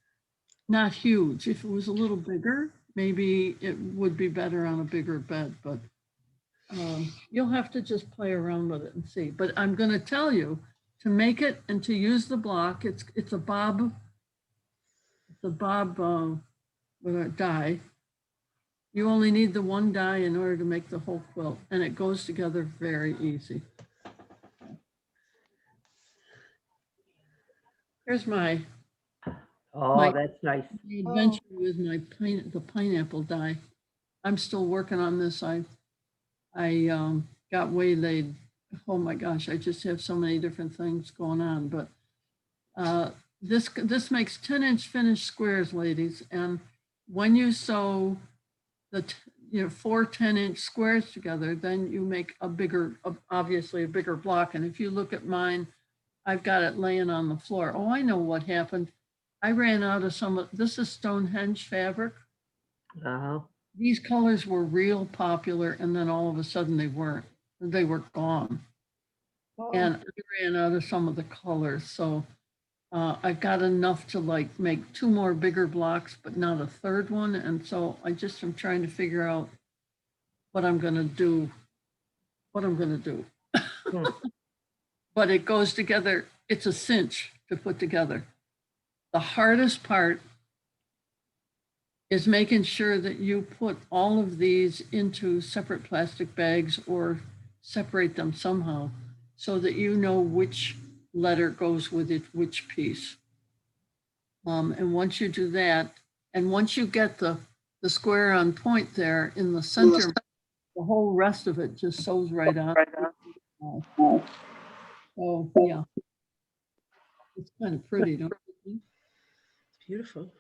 not huge. If it was a little bigger, maybe it would be better on a bigger bed, but you'll have to just play around with it and see. But I'm going to tell you to make it and to use the block. It's a bob. The bob die. You only need the one die in order to make the whole quilt, and it goes together very easy. Here's my Oh, that's nice. adventure with the pineapple die. I'm still working on this. I got waylaid. Oh my gosh, I just have so many different things going on, but this makes 10-inch finished squares, ladies. And when you sew the 4 10-inch squares together, then you make obviously a bigger block. And if you look at mine, I've got it laying on the floor. Oh, I know what happened. I ran out of this is Stonehenge fabric. Uh-huh. These colors were real popular, and then all of a sudden they weren't. They were gone. And I ran out of some of the colors. So I've got enough to make 2 more bigger blocks, but not a third one. And so I just am trying to figure out what I'm going to do. But it goes together. It's a cinch to put together. The hardest part is making sure that you put all of these into separate plastic bags or separate them somehow so that you know which letter goes with it, which piece. And once you do that, and once you get the square on point there in the center, the whole rest of it just sews right on. So yeah, it's kind of pretty, don't you think? It's beautiful.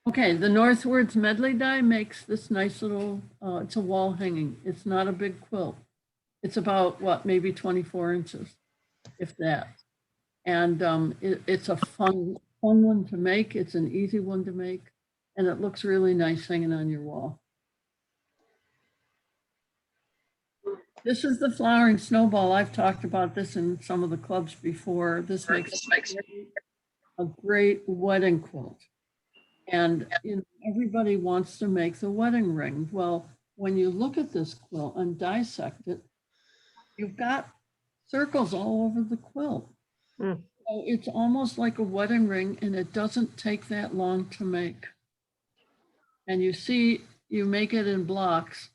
Okay, the Northwards medley die makes this nice little, it's a wall hanging. It's not a big quilt. It's about what, maybe 24 inches, if that. And it's a fun one to make. It's an easy one to make. And it looks really nice hanging on your wall. This is the flowering snowball. I've talked about this in some of the clubs before. This makes a great wedding quilt. And everybody wants to make the wedding ring. Well, when you look at this quilt and dissect it, you've got circles all over the quilt. So it's almost like a wedding ring, and it doesn't take that long to make. And you see you make it in blocks.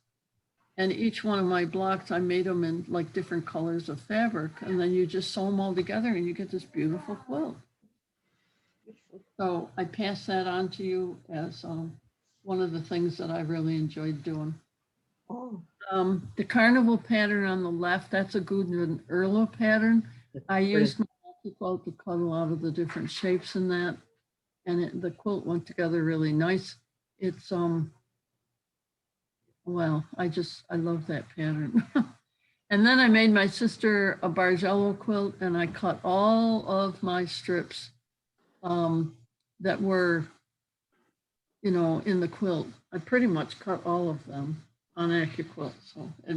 And each one of my blocks, I made them in like different colors of fabric. And then you just sew them all together and you get this beautiful quilt. So I pass that on to you as one of the things that I really enjoyed doing. Oh, The carnival pattern on the left, that's a Gudrun Erlo pattern. I used my quilt to cut a lot of the different shapes in that. And the quilt went together really nice. It's, well, I love that pattern. And then I made my sister a Bargello quilt and I cut all of my strips that were, you know, in the quilt. I pretty much cut all of them on Acuquilt. So it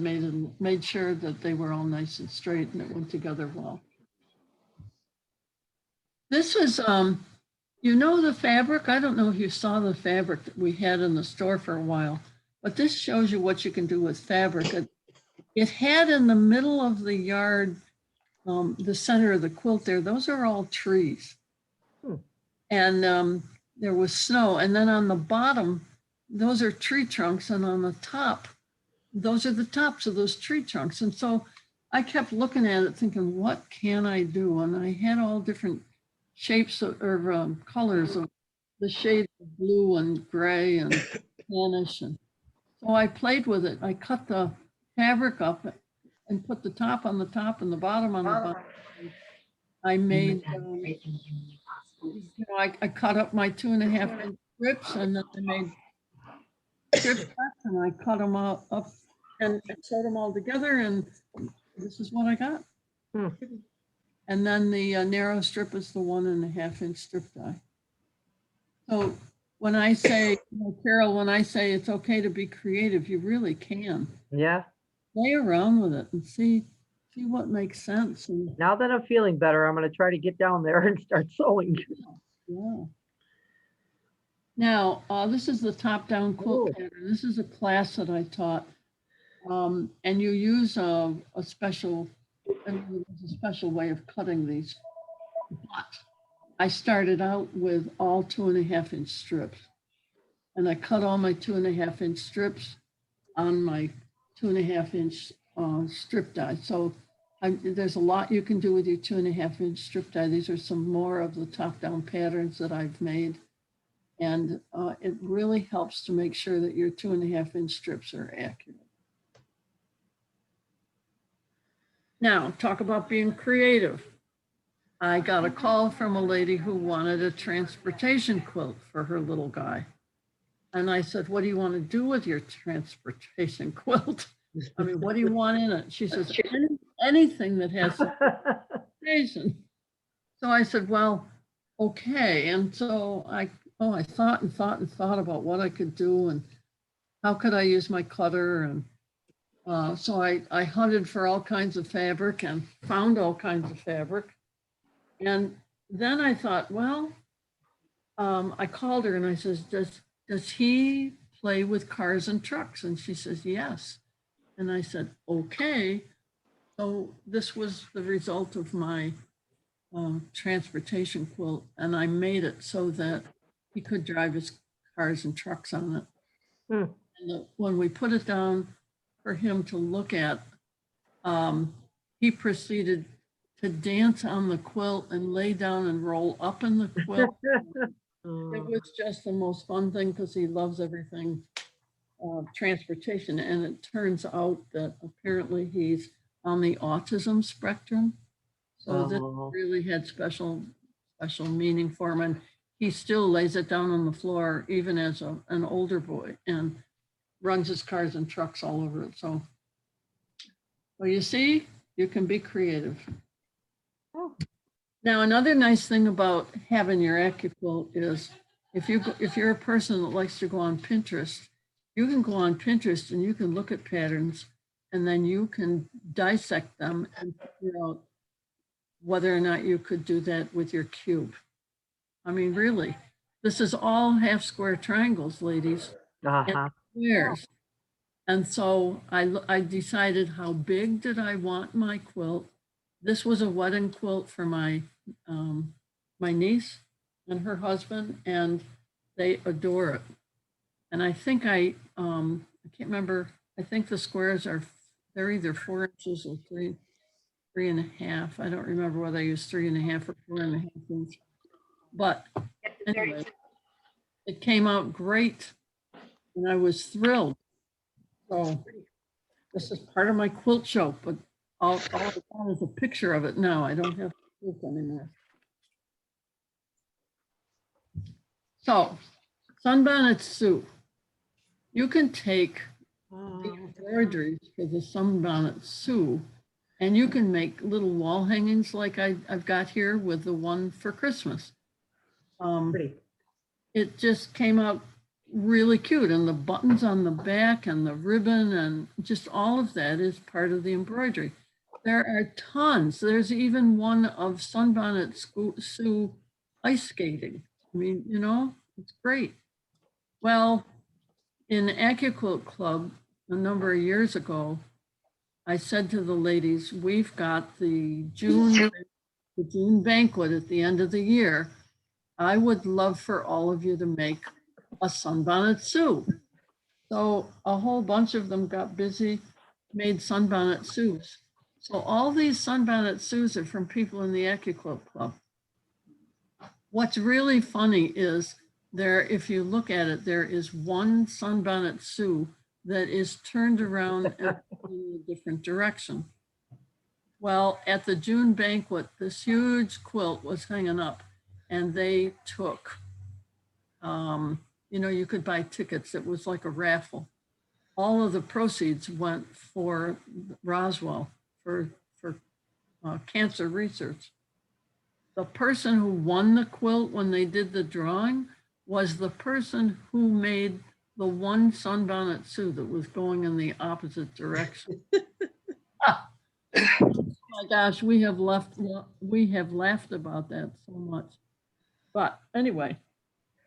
made sure that they were all nice and straight and it went together well. This was, you know, the fabric. I don't know if you saw the fabric that we had in the store for a while, but this shows you what you can do with fabric. It had in the middle of the yard, the center of the quilt there, those are all trees. And there was snow. And then on the bottom, those are tree trunks. And on the top, those are the tops of those tree trunks. And so I kept looking at it thinking, what can I do? And I had all different shapes or colors of the shades of blue and gray and tannish. And so I played with it. I cut the fabric up and put the top on the top and the bottom on the bottom. I made, you know, I cut up my 2.5 inch strips and then I made strip cuts and I cut them all up and sewed them all together and this is what I got. And then the narrow strip is the 1.5 inch strip die. So when I say, you know, Carol, when I say it's okay to be creative, you really can. Yeah. Play around with it and see what makes sense. And Now that I'm feeling better, I'm going to try to get down there and start sewing. yeah. Now, this is the top-down quilt pattern. This is a class that I taught. And you use a special way of cutting these. But I started out with all 2.5 inch strips. And I cut all my 2.5 inch strips on my 2.5 inch strip die. So there's a lot you can do with your 2.5 inch strip die. These are some more of the top-down patterns that I've made. And it really helps to make sure that your 2.5 inch strips are accurate. Now, talk about being creative. I got a call from a lady who wanted a transportation quilt for her little guy. And I said, what do you want to do with your transportation quilt? I mean, what do you want in it? She says, anything that has transportation. So I said, well, okay. And so I thought about what I could do and how could I use my cutter. And so I hunted for all kinds of fabric and found all kinds of fabric. And then I thought, well, I called her and I says, does he play with cars and trucks? And she says, yes. And I said, okay. So this was the result of my transportation quilt. And I made it so that he could drive his cars and trucks on it. And when we put it down for him to look at, he proceeded to dance on the quilt and lay down and roll up in the quilt. It was just the most fun thing because he loves everything transportation. And it turns out that apparently he's on the autism spectrum. So this really had special meaning for him. And he still lays it down on the floor, even as an older boy, and runs his cars and trucks all over it. So, well, you see, you can be creative. Now, another nice thing about having your Acuquilt is if you're a person that likes to go on Pinterest, you can go on Pinterest and you can look at patterns and then you can dissect them and figure out whether or not you could do that with your cube. I mean, really, this is all half square triangles, ladies, and squares. And so I decided how big did I want my quilt. This was a wedding quilt for my my niece and her husband, and they adore it. And I think I can't remember, I think the squares are, they're either 4 inches or 3.5. I don't remember whether I used 3.5 or 4.5 inches. But anyway, it came out great and I was thrilled. So this is part of my quilt show, but all I got is a picture of it now. I don't have the quilt anymore. So Sunbonnet Sue, you can take the embroideries for the Sunbonnet Sue and you can make little wall hangings like I've got here with the one for Christmas. Pretty. It just came out really cute, and the buttons on the back and the ribbon and just all of that is part of the embroidery. There are tons. There's even one of Sunbonnet Sue ice skating. I mean, you know, it's great. Well, in Acuquilt Club a number of years ago, I said to the ladies, we've got the June banquet at the end of the year. I would love for all of you to make a Sunbonnet Sue. So a whole bunch of them got busy, made Sunbonnet Sues. So all these Sunbonnet Sues are from people in the Acuquilt Club. What's really funny is there, if you look at it, there is one Sunbonnet Sue that is turned around in a different direction. Well, at the June banquet, this huge quilt was hanging up and they took, you know, you could buy tickets. It was like a raffle. All of the proceeds went for Roswell for cancer research. The person who won the quilt when they did the drawing was the person who made the one Sunbonnet Sue that was going in the opposite direction. Oh my gosh, we have laughed about that so much. But anyway,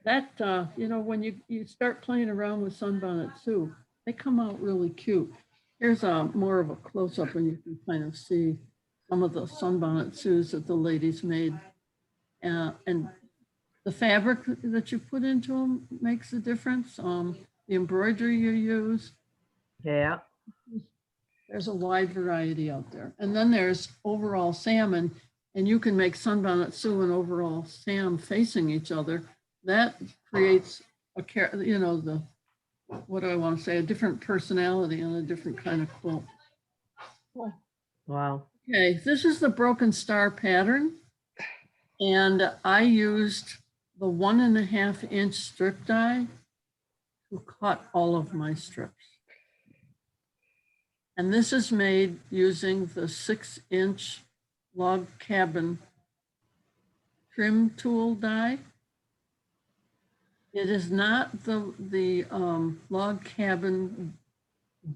that, you know, when you start playing around with Sunbonnet Sue, they come out really cute. Here's more of a close-up and you can kind of see some of the Sunbonnet Sues that the ladies made. And the fabric that you put into them makes a difference. The embroidery you use. Yeah. There's a wide variety out there. And then there's overall Sam, and you can make Sunbonnet Sue and overall Sam facing each other. That creates a, you know, the, what do I want to say, a different personality and a different kind of quilt. Wow. Okay, this is the Broken Star pattern. And I used the 1.5 inch strip die to cut all of my strips. And this is made using the 6-inch log cabin trim tool die. It is not the log cabin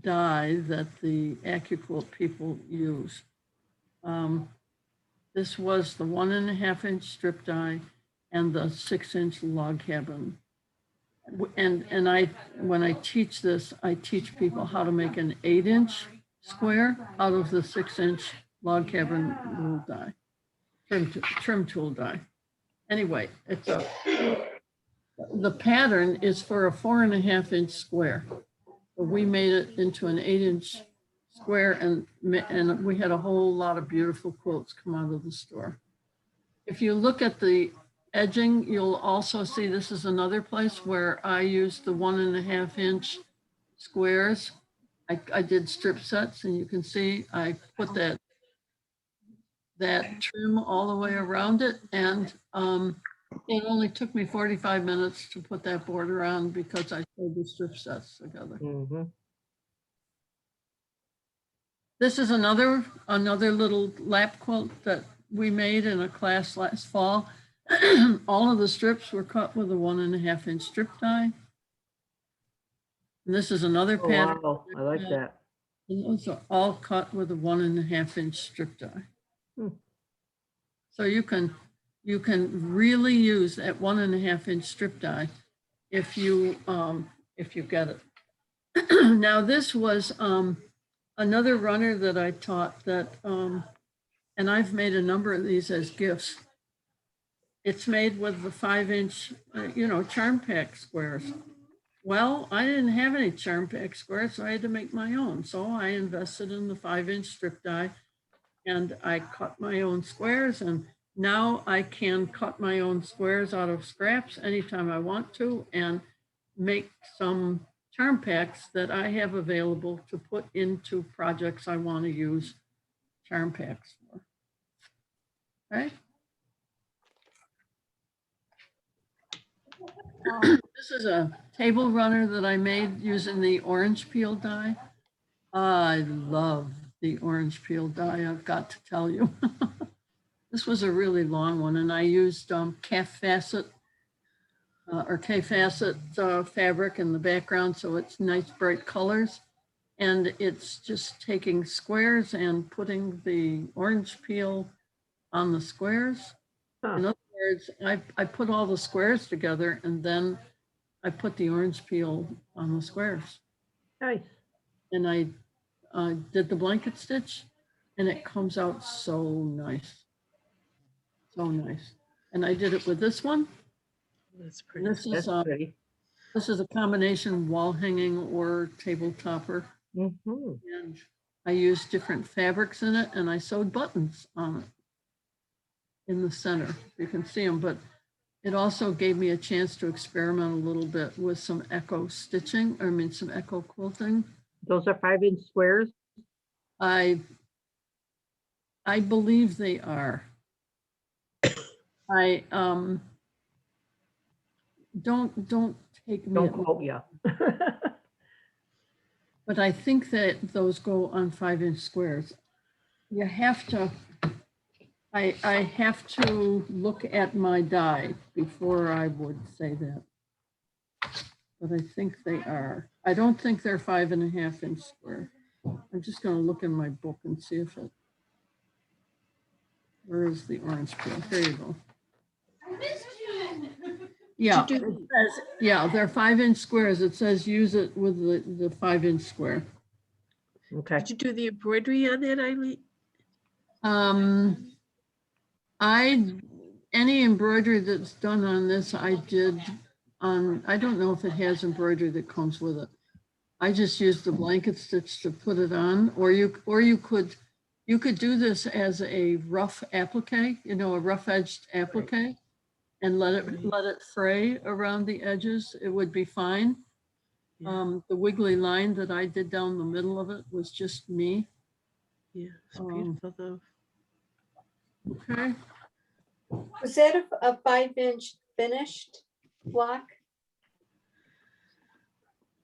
die that the Acuquilt people use. This was the 1.5 inch strip die and the 6-inch log cabin. And I, when I teach this, I teach people how to make an 8-inch square out of the 6-inch log cabin rule die, trim tool die. Anyway, it's the pattern is for a 4.5 inch square. But we made it into an 8-inch square and we had a whole lot of beautiful quilts come out of the store. If you look at the edging, you'll also see this is another place where I used the 1.5 inch squares. I did strip sets and you can see I put that trim all the way around it. And it only took me 45 minutes to put that border on because I sewed the strip sets together. Mm-hmm. This is another little lap quilt that we made in a class last fall. All of the strips were cut with a 1.5 inch strip die. And this is another pattern. Wow, I like that. And those are all cut with a 1.5 inch strip die. So you can really use that 1.5 inch strip die if you get it. Now this was another runner that I taught that, and I've made a number of these as gifts. It's made with the 5-inch, you know, charm pack squares. Well, I didn't have any charm pack squares, so I had to make my own. So I invested in the 5-inch strip die and I cut my own squares, and now I can cut my own squares out of scraps anytime I want to and make some charm packs that I have available to put into projects I want to use charm packs for. Okay. This is a table runner that I made using the orange peel die. I love the orange peel die, I've got to tell you. This was a really long one, and I used calf facet or K-facet fabric in the background, so it's nice bright colors. And it's just taking squares and putting the orange peel on the squares. Huh. In other words, I put all the squares together and then I put the orange peel on the squares. Nice. And I did the blanket stitch, and it comes out so nice. So nice. And I did it with this one. That's pretty. This is That's pretty. this is a combination wall hanging or table topper. Mhm. And I used different fabrics in it, and I sewed buttons on it in the center. You can see them, but it also gave me a chance to experiment a little bit with some echo stitching, some echo quilting. Those are 5-inch squares? I believe they are. I don't take me, Don't quote ya. but I think that those go on 5-inch squares. You have to, I have to look at my die before I would say that. But I think they are. I don't think they're 5.5-inch square. I'm just gonna look in my book and see if it, where is the orange peel? There you go. Yeah, it says, yeah, they're 5-inch squares. It says use it with the 5-inch square. Okay. Did you do the embroidery on that, Eileen? Any embroidery that's done on this, I did on, I don't know if it has embroidery that comes with it. I just used the blanket stitch to put it on, or you could do this as a rough applique, a rough edged applique, and let it fray around the edges. It would be fine. Yeah. The wiggly line that I did down the middle of it was just me. Yeah, it's beautiful though. Okay. Was that a 5-inch finished block?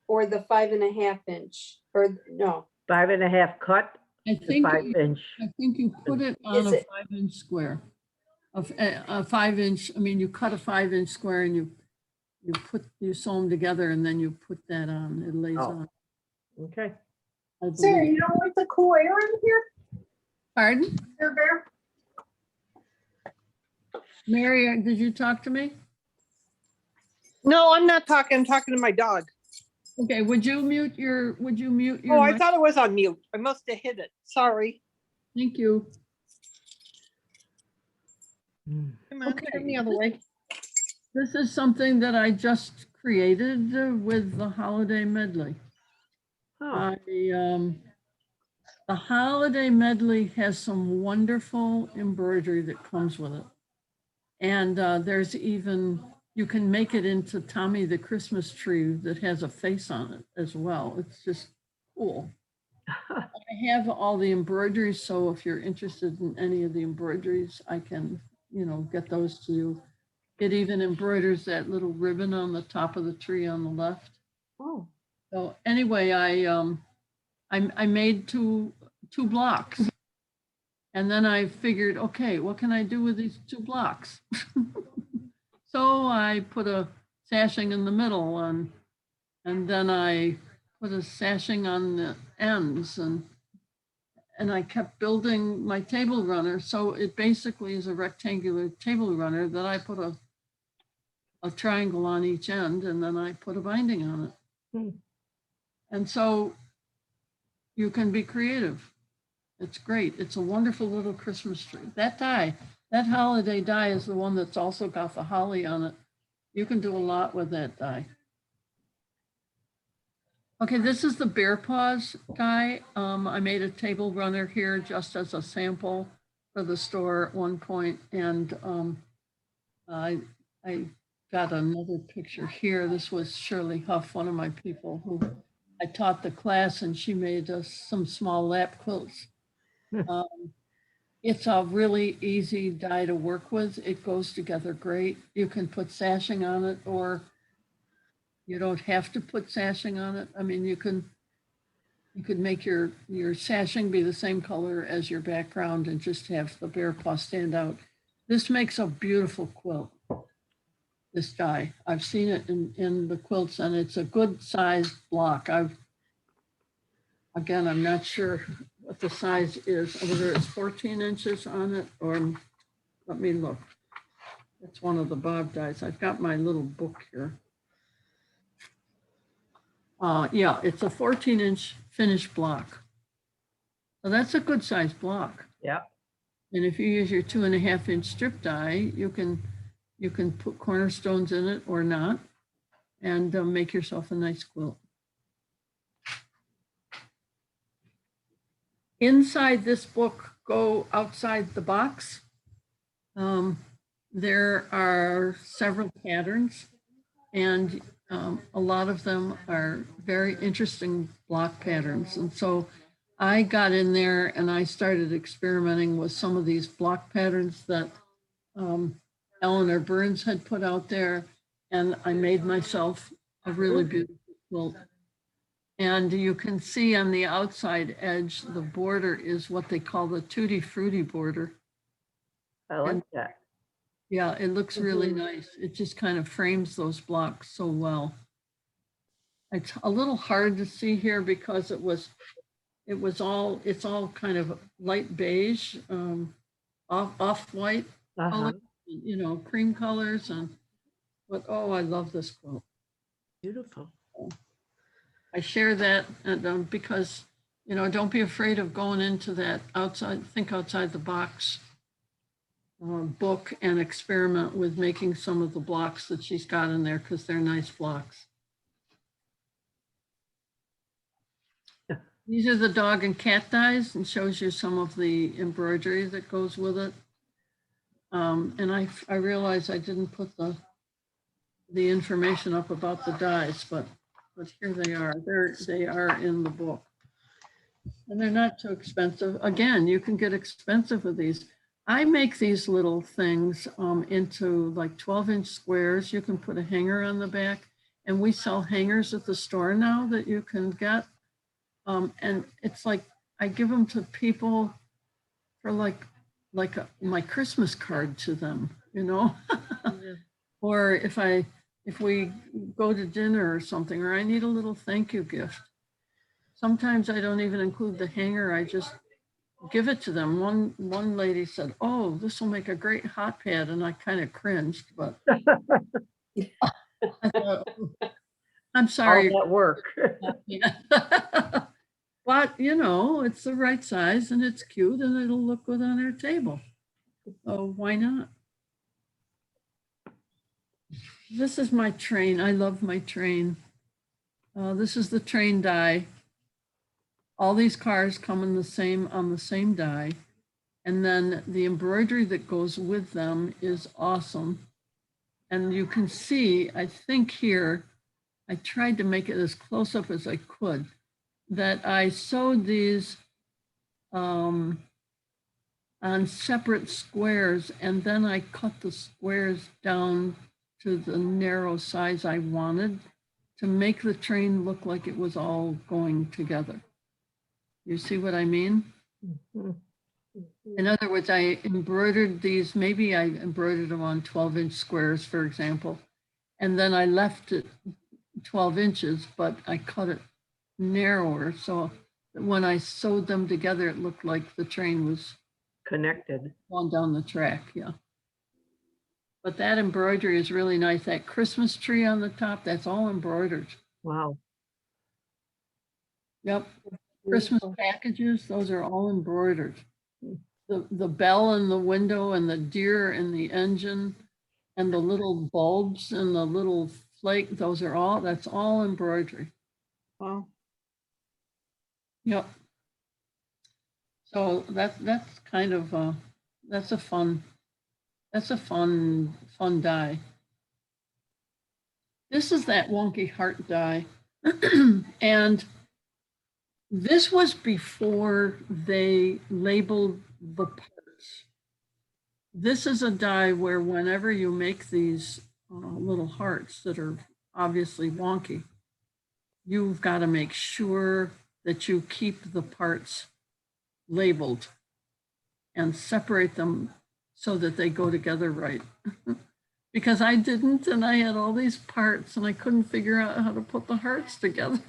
Or the 5.5-inch, or no? 5.5 cut I to think 5-inch. you put it on Is a it- 5-inch square. A 5-inch, you cut a 5-inch square and you sew them together, and then you put that on. It lays Oh. on. Okay. I Sarah, believe. you don't like the cool air in here? Pardon? There, Bear? Mary, did you talk to me? No, I'm not talking. I'm talking to my dog. Okay, would you mute your Oh, I mic? thought it was on mute. I must have hit it. Sorry. Thank you. Mm. Come on, Okay. turn the other way. This is something that I just created with the holiday medley. Oh, The holiday medley has some wonderful embroidery that comes with it. And there's even, you can make it into Tommy the Christmas tree that has a face on it as well. It's just cool. I have all the embroideries, so if you're interested in any of the embroideries, I can, get those to you. It even embroiders that little ribbon on the top of the tree on the left. Oh, So anyway, I made two blocks. And then I figured, okay, what can I do with these 2 blocks? So I put a sashing in the middle, and then I put a sashing on the ends, and I kept building my table runner. So it basically is a rectangular table runner that I put a triangle on each end, and then I put a binding on it. Hmm. And so you can be creative. It's great. It's a wonderful little Christmas tree. That holiday die is the one that's also got the holly on it. You can do a lot with that die. Okay, this is the bear paws die. I made a table runner here just as a sample for the store at one point, and I got another picture here. This was Shirley Huff, one of my people who I taught the class, and she made us some small lap quilts. It's a really easy die to work with. It goes together great. You can put sashing on it, or you don't have to put sashing on it. I mean, you could make your sashing be the same color as your background and just have the bear paw stand out. This makes a beautiful quilt, this die. I've seen it in the quilts, and it's a good sized block. Again, I'm not sure what the size is, whether it's 14 inches on it, or let me look. It's one of the Bob dies. I've got my little book here. Yeah, it's a 14-inch finished block. So that's a good size block. Yeah. And if you use your 2.5-inch strip die, you can put cornerstones in it or not, and make yourself a nice quilt. Inside this book, go outside the box. There are several patterns, and a lot of them are very interesting block patterns. And so I got in there and I started experimenting with some of these block patterns that Eleanor Burns had put out there, and I made myself a really beautiful quilt. And you can see on the outside edge, the border is what they call the Tutti Frutti border. I like that. Yeah, it looks really nice. It just kind of frames those blocks so well. It's a little hard to see here because it's all kind of light beige, off-white, color, you know, cream colors, but oh, I love this quilt. Beautiful. I share that because, you know, don't be afraid of going into that think outside the box book and experiment with making some of the blocks that she's got in there, because they're nice blocks. These are the dog and cat dies, and shows you some of the embroidery that goes with it. And I realized I didn't put the information up about the dies, but here they are. They are in the book. And they're not too expensive. Again, you can get expensive with these. I make these little things into like 12-inch squares. You can put a hanger on the back, and we sell hangers at the store now that you can get. And it's like, I give them to people for my Christmas card to them, you know? Or if we go to dinner or something, or I need a little thank you gift. Sometimes I don't even include the hanger. I just give it to them. One lady said, "Oh, this will make a great hot pad," and I kind of cringed, but I thought, I'm sorry. All that work. But you know, it's the right size and it's cute and it'll look good on our table. So why not? This is my train. I love my train. This is the train die. All these cars come on the same die. And then the embroidery that goes with them is awesome. And you can see, I think here, I tried to make it as close up as I could, that I sewed these on separate squares, and then I cut the squares down to the narrow size I wanted to make the train look like it was all going together. You see what I mean? In other words, I embroidered these, maybe I embroidered them on 12-inch squares, for example, and then I left it 12 inches, but I cut it narrower. So when I sewed them together, it looked like the train was connected on down the track. Yeah. But that embroidery is really nice. That Christmas tree on the top, that's all embroidered. Wow. Yep. Christmas packages, those are all embroidered. The bell in the window and the deer in the engine and the little bulbs and the little flake, that's all embroidery. Wow. Yep. So that's kind of that's a fun die. This is that wonky heart die. And this was before they labeled the parts. This is a die where whenever you make these little hearts that are obviously wonky, you've got to make sure that you keep the parts labeled and separate them so that they go together right. Because I didn't, and I had all these parts and I couldn't figure out how to put the hearts together.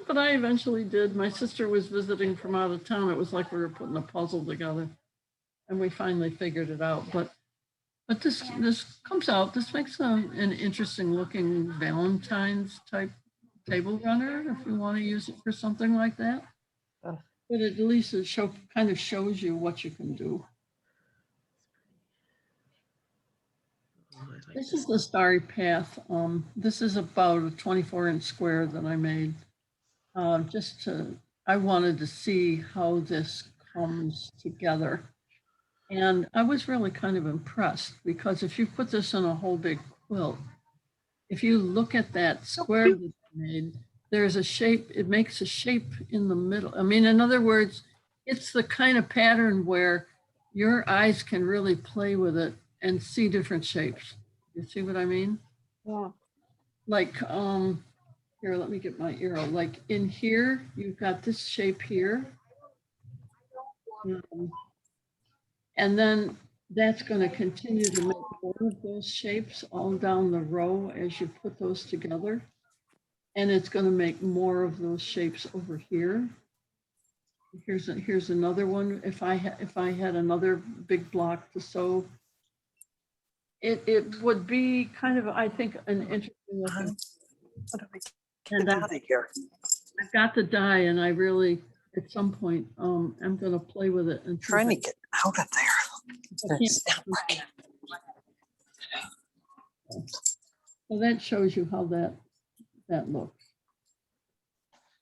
But I eventually did. My sister was visiting from out of town. It was like we were putting a puzzle together, and we finally figured it out. But this comes out. This makes an interesting looking Valentine's type table runner if you want to use it for something like that. But at least it kind of shows you what you can do. This is the Starry Path. This is about a 24-inch square that I made. I wanted to see how this comes together. And I was really kind of impressed because if you put this in a whole big quilt, if you look at that square that I made, there's a shape, it makes a shape in the middle. I mean, in other words, it's the kind of pattern where your eyes can really play with it and see different shapes. You see what I mean? Yeah. Like, here, let me get my arrow. Like in here, you've got this shape here. And then that's going to continue to make more of those shapes all down the row as you put those together. And it's going to make more of those shapes over here. Here's another one. If I had another big block to sew, it would be kind of, I think, an interesting looking. Get out of here. I've got the die, and I really, at some point, I'm going to play with it and Trying to get out of there. It's not working. So that shows you how that looks.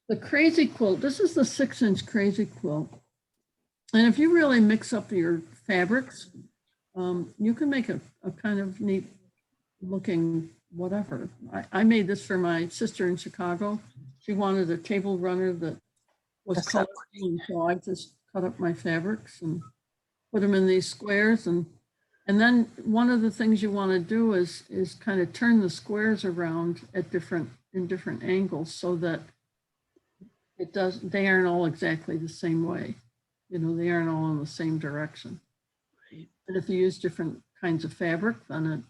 The crazy quilt, this is the 6-inch crazy quilt. And if you really mix up your fabrics, you can make a kind of neat looking whatever. I made this for my sister in Chicago. She wanted a table runner that was colorful, and so I just cut up my fabrics and put them in these squares. And then one of the things you want to do is kind of turn the squares around at in different angles so that they aren't all exactly the same way. You know, they aren't all in the same direction. And if you use different kinds of fabric, then it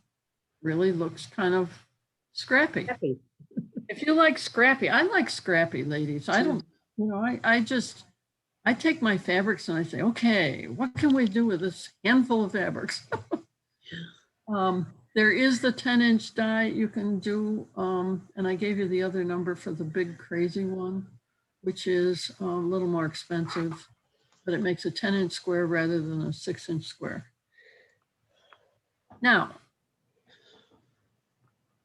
really looks kind of scrappy. If you like scrappy, I like scrappy, ladies. I don't, you know, I take my fabrics and I say, okay, what can we do with this handful of fabrics? There is the 10-inch die you can do, and I gave you the other number for the big crazy one, which is a little more expensive, but it makes a 10-inch square rather than a 6-inch square. Now,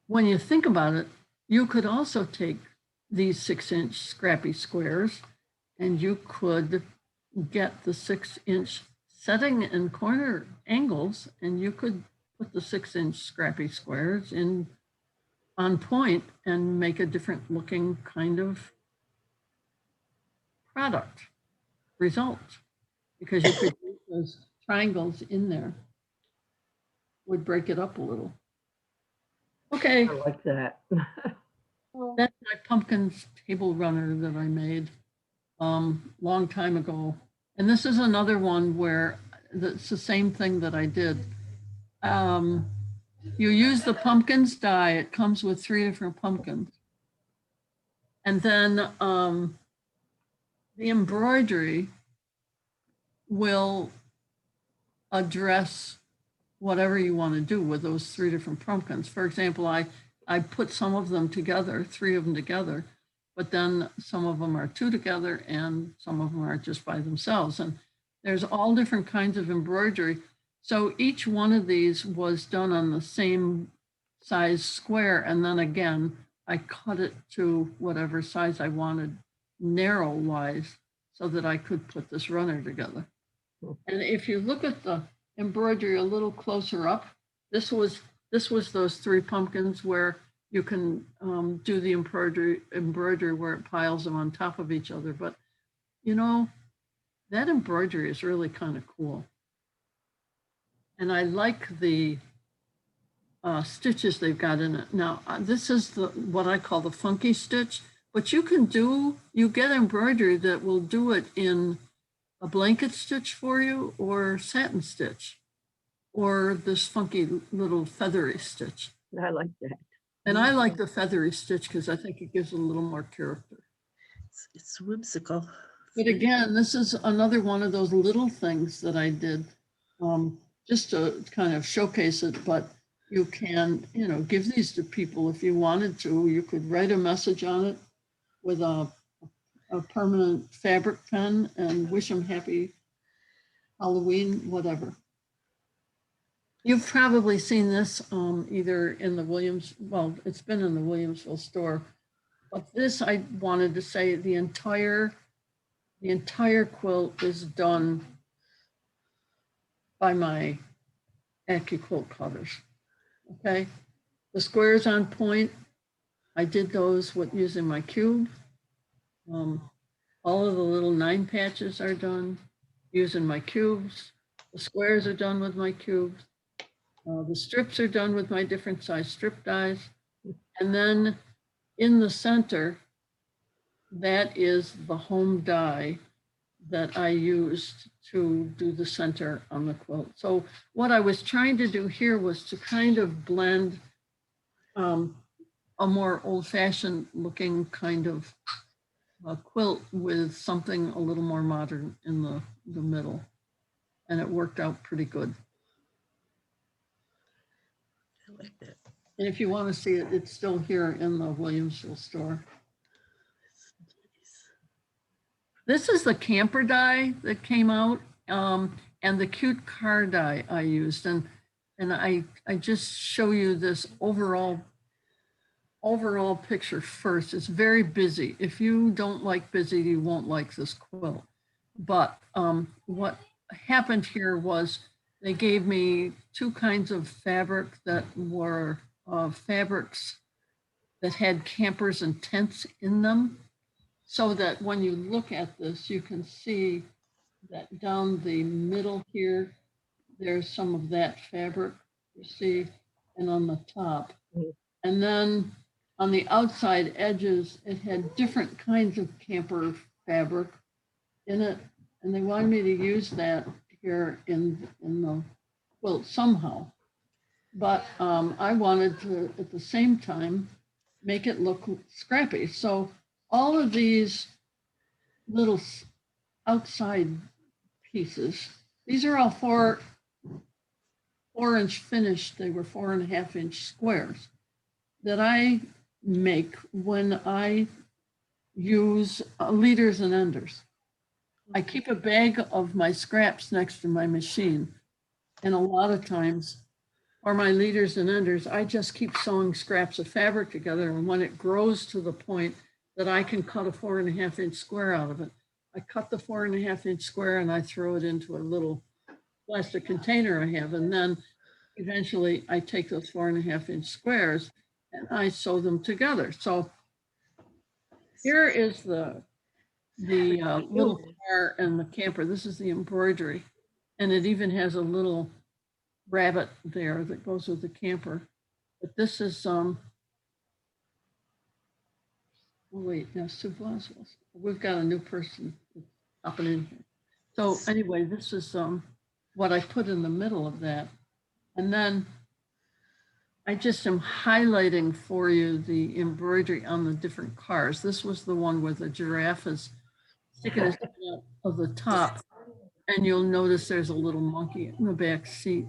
when you think about it, you could also take these 6-inch scrappy squares and you could get the 6-inch setting and corner angles, and you could put the 6-inch scrappy squares in on point and make a different looking kind of product result, because you could use those triangles in there. Would break it up a little. Okay. I like that. That's my pumpkins table runner that I made long time ago. And this is another one where it's the same thing that I did. You use the pumpkins die. It comes with 3 different pumpkins. And then the embroidery will address whatever you want to do with those 3 different pumpkins. For example, I put some of them together, 3 of them together, but then some of them are 2 together and some of them are just by themselves. And there's all different kinds of embroidery. So each one of these was done on the same size square. And then again, I cut it to whatever size I wanted narrow wise so that I could put this runner together. And if you look at the embroidery a little closer up, this was those 3 pumpkins where you can do the embroidery where it piles them on top of each other. But you know, that embroidery is really kind of cool. And I like the stitches they've got in it. Now, this is what I call the funky stitch, but you get embroidery that will do it in a blanket stitch for you, or satin stitch, or this funky little feathery stitch. I like that. And I like the feathery stitch because I think it gives it a little more character. It's whimsical. But again, this is another one of those little things that I did just to kind of showcase it. But you can, you know, give these to people if you wanted to. You could write a message on it with a permanent fabric pen and wish them happy Halloween, whatever. You've probably seen this either in the well, it's been in the Williamsville store, but this, I wanted to say, the entire quilt is done by my Acuquilt cutters. Okay, the squares on point, I did those using my cube. All of the little 9 patches are done using my cubes. The squares are done with my cubes. The strips are done with my different size strip dies. And then in the center, that is the home die that I used to do the center on the quilt. So what I was trying to do here was to kind of blend a more old-fashioned looking kind of quilt with something a little more modern in the middle. And it worked out pretty good. I like that. And if you want to see it, it's still here in the Williamsville store. This is the camper die that came out, and the cute car die I used. And I just show you this overall picture first. It's very busy. If you don't like busy, you won't like this quilt. But what happened here was they gave me 2 kinds of fabric that were fabrics that had campers and tents in them, so that when you look at this, you can see that down the middle here, there's some of that fabric, you see, and on the top. And then on the outside edges, it had different kinds of camper fabric in it. And they wanted me to use that here in the quilt somehow. But I wanted to, at the same time, make it look scrappy. So all of these little outside pieces, these are all 4-inch finished. They were 4.5-inch squares that I make when I use leaders and enders. I keep a bag of my scraps next to my machine. And a lot of times, for my leaders and enders, I just keep sewing scraps of fabric together. And when it grows to the point that I can cut a 4.5-inch square out of it, I cut the 4.5-inch square and I throw it into a little plastic container I have. And then eventually I take those 4.5-inch squares and I sew them together. So here is the little car and the camper. This is the embroidery. And it even has a little rabbit there that goes with the camper. But this is, oh wait, now Sue Boswell's. We've got a new person popping in here. So anyway, this is what I put in the middle of that. And then I just am highlighting for you the embroidery on the different cars. This was the one where the giraffe is sticking his head out of the top. And you'll notice there's a little monkey in the back seat.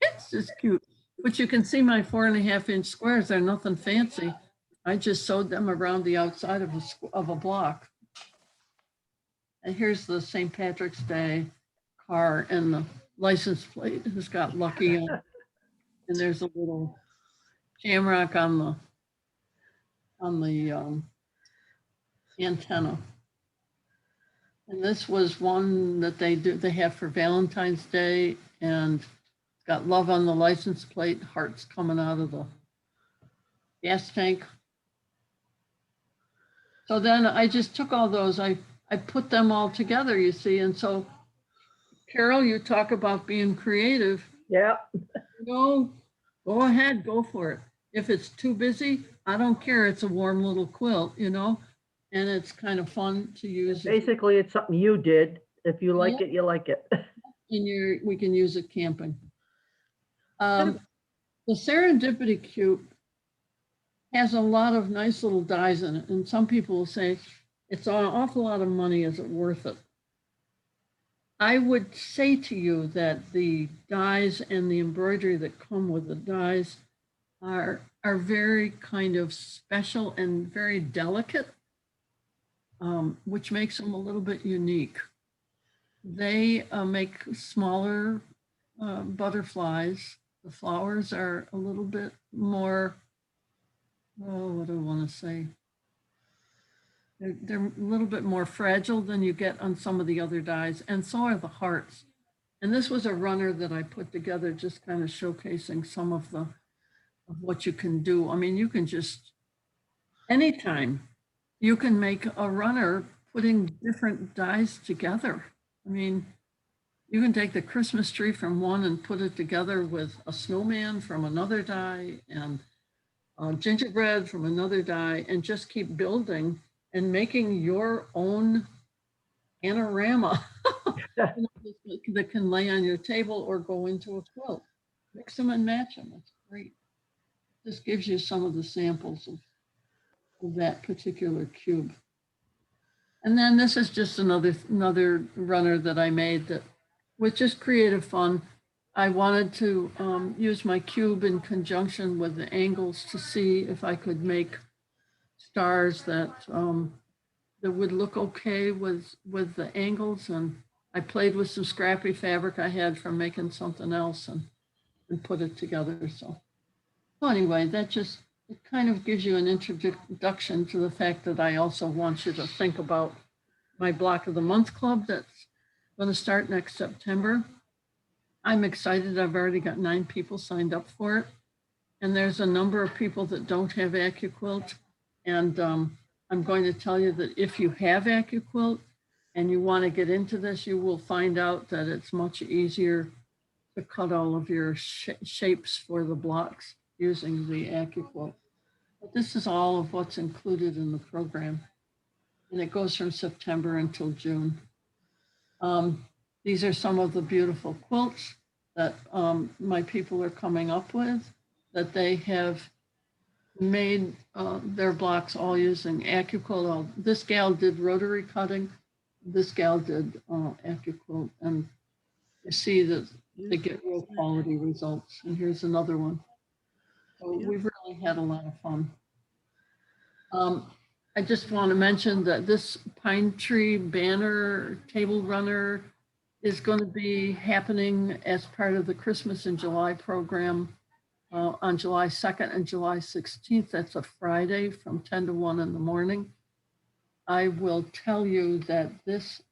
It's just cute. But you can see my 4.5-inch squares. They're nothing fancy. I just sewed them around the outside of a block. And here's the St. Patrick's Day car, and the license plate has got Lucky on it. And there's a little shamrock on the antenna. And this was one that they have for Valentine's Day, and it's got love on the license plate, hearts coming out of the gas tank. So then I just took all those, I put them all together, you see. And so, Carol, you talk about being creative. Yeah. Go ahead, go for it. If it's too busy, I don't care. It's a warm little quilt, you know, and it's kind of fun to use. Basically, it's something you did. If you like it, you like it. And we can use it camping. The Serendipity Cube has a lot of nice little dies in it. And some people will say, it's an awful lot of money. Is it worth it? I would say to you that the dies and the embroidery that come with the dies are very kind of special and very delicate, which makes them a little bit unique. They make smaller butterflies. The flowers are a little bit more, what do I want to say? They're a little bit more fragile than you get on some of the other dies, and so are the hearts. And this was a runner that I put together, just kind of showcasing some of what you can do. I mean, you can just, anytime, you can make a runner putting different dies together. I mean, you can take the Christmas tree from one and put it together with a snowman from another die and gingerbread from another die, and just keep building and making your own panorama that can lay on your table or go into a quilt. Mix them and match them. That's great. This gives you some of the samples of that particular cube. And then this is just another runner that I made that with just creative fun. I wanted to use my cube in conjunction with the angles to see if I could make stars that would look okay with the angles. And I played with some scrappy fabric I had from making something else and put it together. So anyway, that just, it kind of gives you an introduction to the fact that I also want you to think about my Block of the Month Club that's going to start next September. I'm excited. I've already got 9 people signed up for it. And there's a number of people that don't have Acuquilt. And I'm going to tell you that if you have Acuquilt and you want to get into this, you will find out that it's much easier to cut all of your shapes for the blocks using the Acuquilt. But this is all of what's included in the program. And it goes from September until June. These are some of the beautiful quilts that my people are coming up with, that they have made their blocks all using Acuquilt. This gal did rotary cutting. This gal did Acuquilt. And you see that they get real quality results. And here's another one. So we've really had a lot of fun. I just want to mention that this pine tree banner table runner is going to be happening as part of the Christmas in July program on July 2nd and July 16th. That's a Friday from 10 to 1 in the morning. I will tell you that this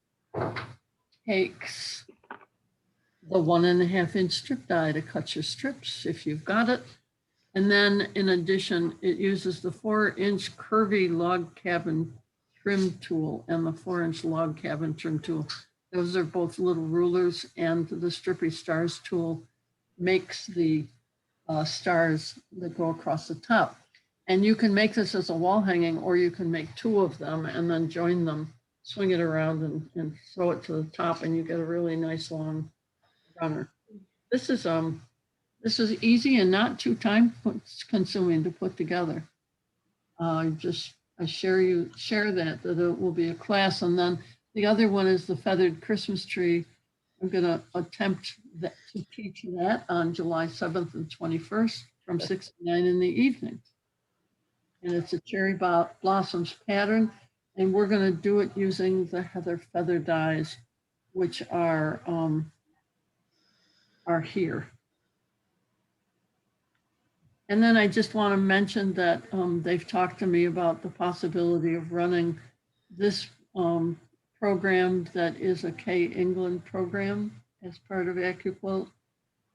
takes the 1.5-inch strip die to cut your strips if you've got it. And then in addition, it uses the 4-inch curvy log cabin trim tool and the 4-inch log cabin trim tool. Those are both little rulers, and the Strippy Stars tool makes the stars that go across the top. And you can make this as a wall hanging, or you can make 2 of them and then join them, swing it around and throw it to the top, and you get a really nice long runner. This is easy and not too time consuming to put together. I share that it will be a class. And then the other one is the feathered Christmas tree. I'm going to attempt to teach that on July 7th and 21st from 6 to 9 in the evening. And it's a cherry blossoms pattern. And we're going to do it using the Heather feather dies, which are here. And then I just want to mention that they've talked to me about the possibility of running this program that is a K England program as part of Acuquilt.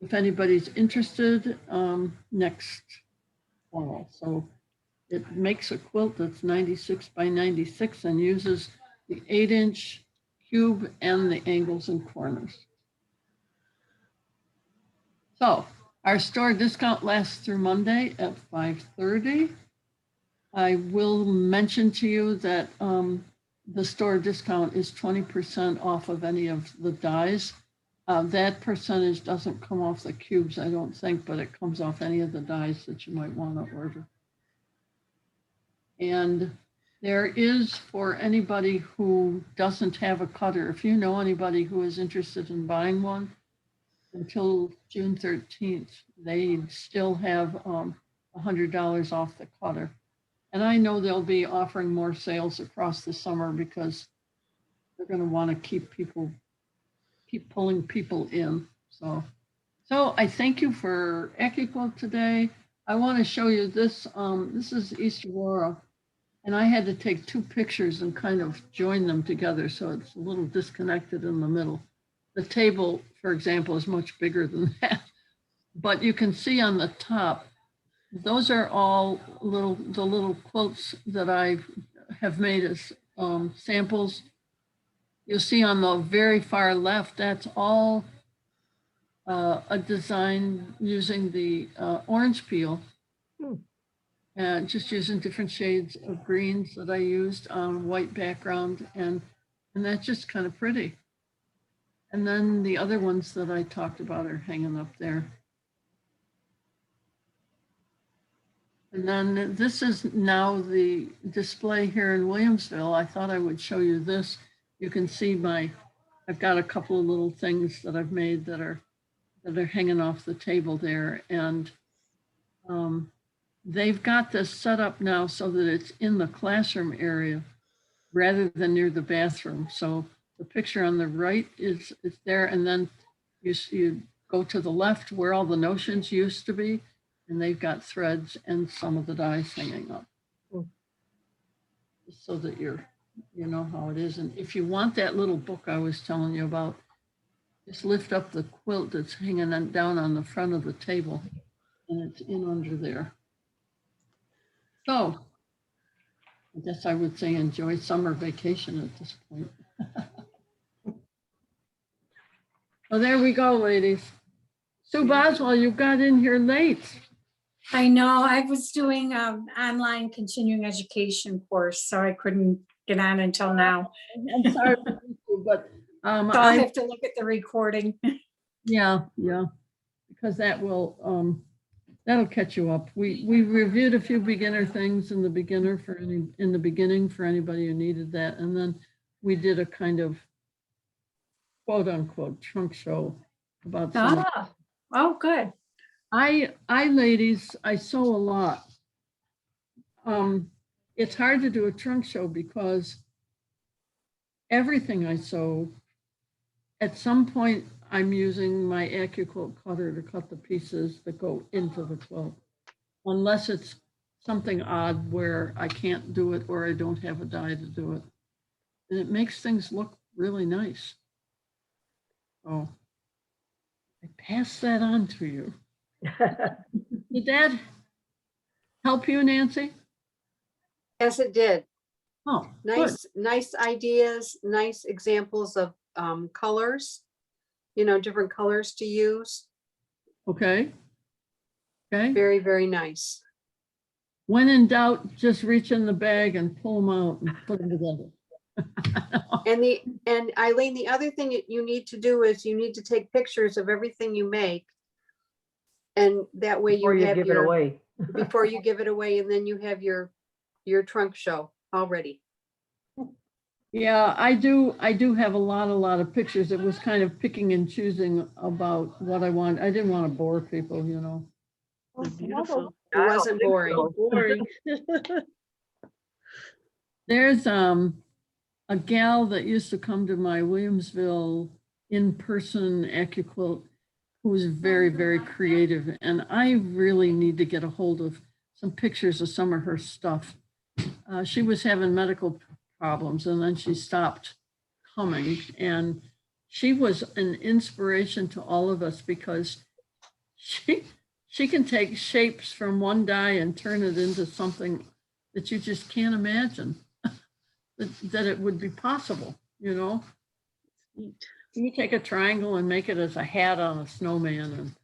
If anybody's interested, next fall. So it makes a quilt that's 96 by 96 and uses the 8-inch cube and the angles and corners. So our store discount lasts through Monday at 5:30. I will mention to you that the store discount is 20% off of any of the dies. That percentage doesn't come off the cubes, I don't think, but it comes off any of the dies that you might want to order. And there is, for anybody who doesn't have a cutter, if you know anybody who is interested in buying one, until June 13th, they still have $100 off the cutter. And I know they'll be offering more sales across the summer because they're going to want to keep pulling people in. So I thank you for Acuquilt today. I want to show you this. This is East Aurora. And I had to take 2 pictures and kind of join them together, so it's a little disconnected in the middle. The table, for example, is much bigger than that. But you can see on the top, those are all the little quilts that I have made as samples. You'll see on the very far left, that's all a design using the orange peel. And just using different shades of greens that I used on white background, and that's just kind of pretty. And then the other ones that I talked about are hanging up there. And then this is now the display here in Williamsville. I thought I would show you this. You can see I've got a couple of little things that I've made that are hanging off the table there. And they've got this set up now so that it's in the classroom area rather than near the bathroom. So the picture on the right is there, and then you go to the left where all the notions used to be, and they've got threads and some of the dies hanging up. So that you know how it is. And if you want that little book I was telling you about, just lift up the quilt that's hanging down on the front of the table, and it's in under there. So I guess I would say enjoy summer vacation at this point. Well, there we go, ladies. Sue Boswell, you got in here late. I know, I was doing online continuing education course, so I couldn't get on until now. I'm sorry, but So I'll have to look at the recording. Yeah, because that will that'll catch you up. We reviewed a few beginner things in the beginning for anybody who needed that, and then we did a kind of quote unquote trunk show about some. Oh, good. I ladies, I sew a lot. It's hard to do a trunk show because everything I sew, at some point, I'm using my Acuquilt cutter to cut the pieces that go into the quilt, unless it's something odd where I can't do it or I don't have a die to do it. And it makes things look really nice. Oh, I pass that on to you. Did that help you, Nancy? Yes, it did. Oh, Nice ideas, nice examples of colors, different colors to use. Okay. Very, very nice. When in doubt, just reach in the bag and pull them out and put them together. And Eileen, the other thing you need to do is you need to take pictures of everything you make. And that way Before you give it away. Before you give it away, and then you have your trunk show already. Yeah, I do have a lot of pictures. It was kind of picking and choosing about what I want. I didn't want to bore people, They're beautiful. It wasn't boring. Boring. There's a gal that used to come to my Williamsville in-person Acuquilt who was very, very creative. And I really need to get a hold of some pictures of some of her stuff. She was having medical problems, and then she stopped coming. And she was an inspiration to all of us because she can take shapes from one die and turn it into something that you just can't imagine that it would be possible, you know? You take a triangle and make it as a hat on a snowman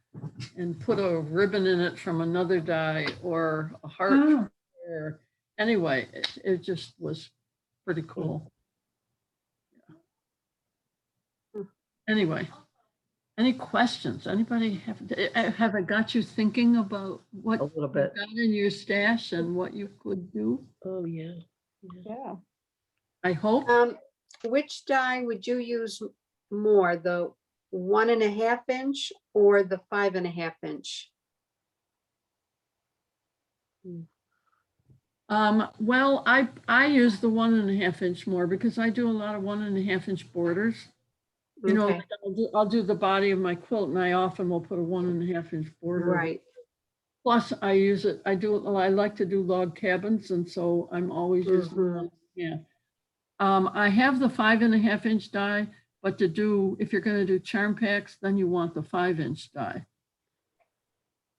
and put a ribbon in it from another die or a heart. Oh. Or, anyway, it just was pretty cool. Yeah. Anyway, any questions? Anybody have it got you thinking about what A little you bit. got in your stash and what you could do? Oh, yeah. Yeah. I hope. Which die would you use more, the 1.5 inch or the 5.5 inch? Well, I use the 1.5 inch more because I do a lot of 1.5 inch borders. You know, Okay. like I'll do the body of my quilt, and I often will put a 1.5 inch border. Right. Plus, I like to do log cabins, and so I'm always using 1.5. I have the 5.5 inch die, but if you're going to do charm packs, then you want the 5 inch die.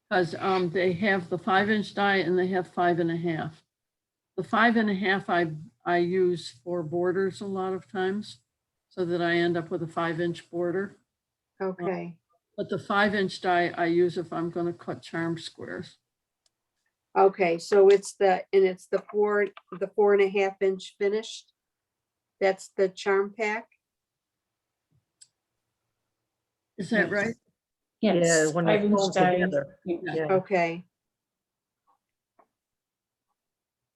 Because they have the 5 inch die and they have 5.5. The 5.5 I use for borders a lot of times, so that I end up with a 5 inch border. Okay. But the 5 inch die I use if I'm going to cut charm squares. Okay, so it's the 4.5 inch finished. That's the charm pack. Is that right? Yeah, Yes. when 5 they inch pull them die. together. Yeah. Yeah. Okay.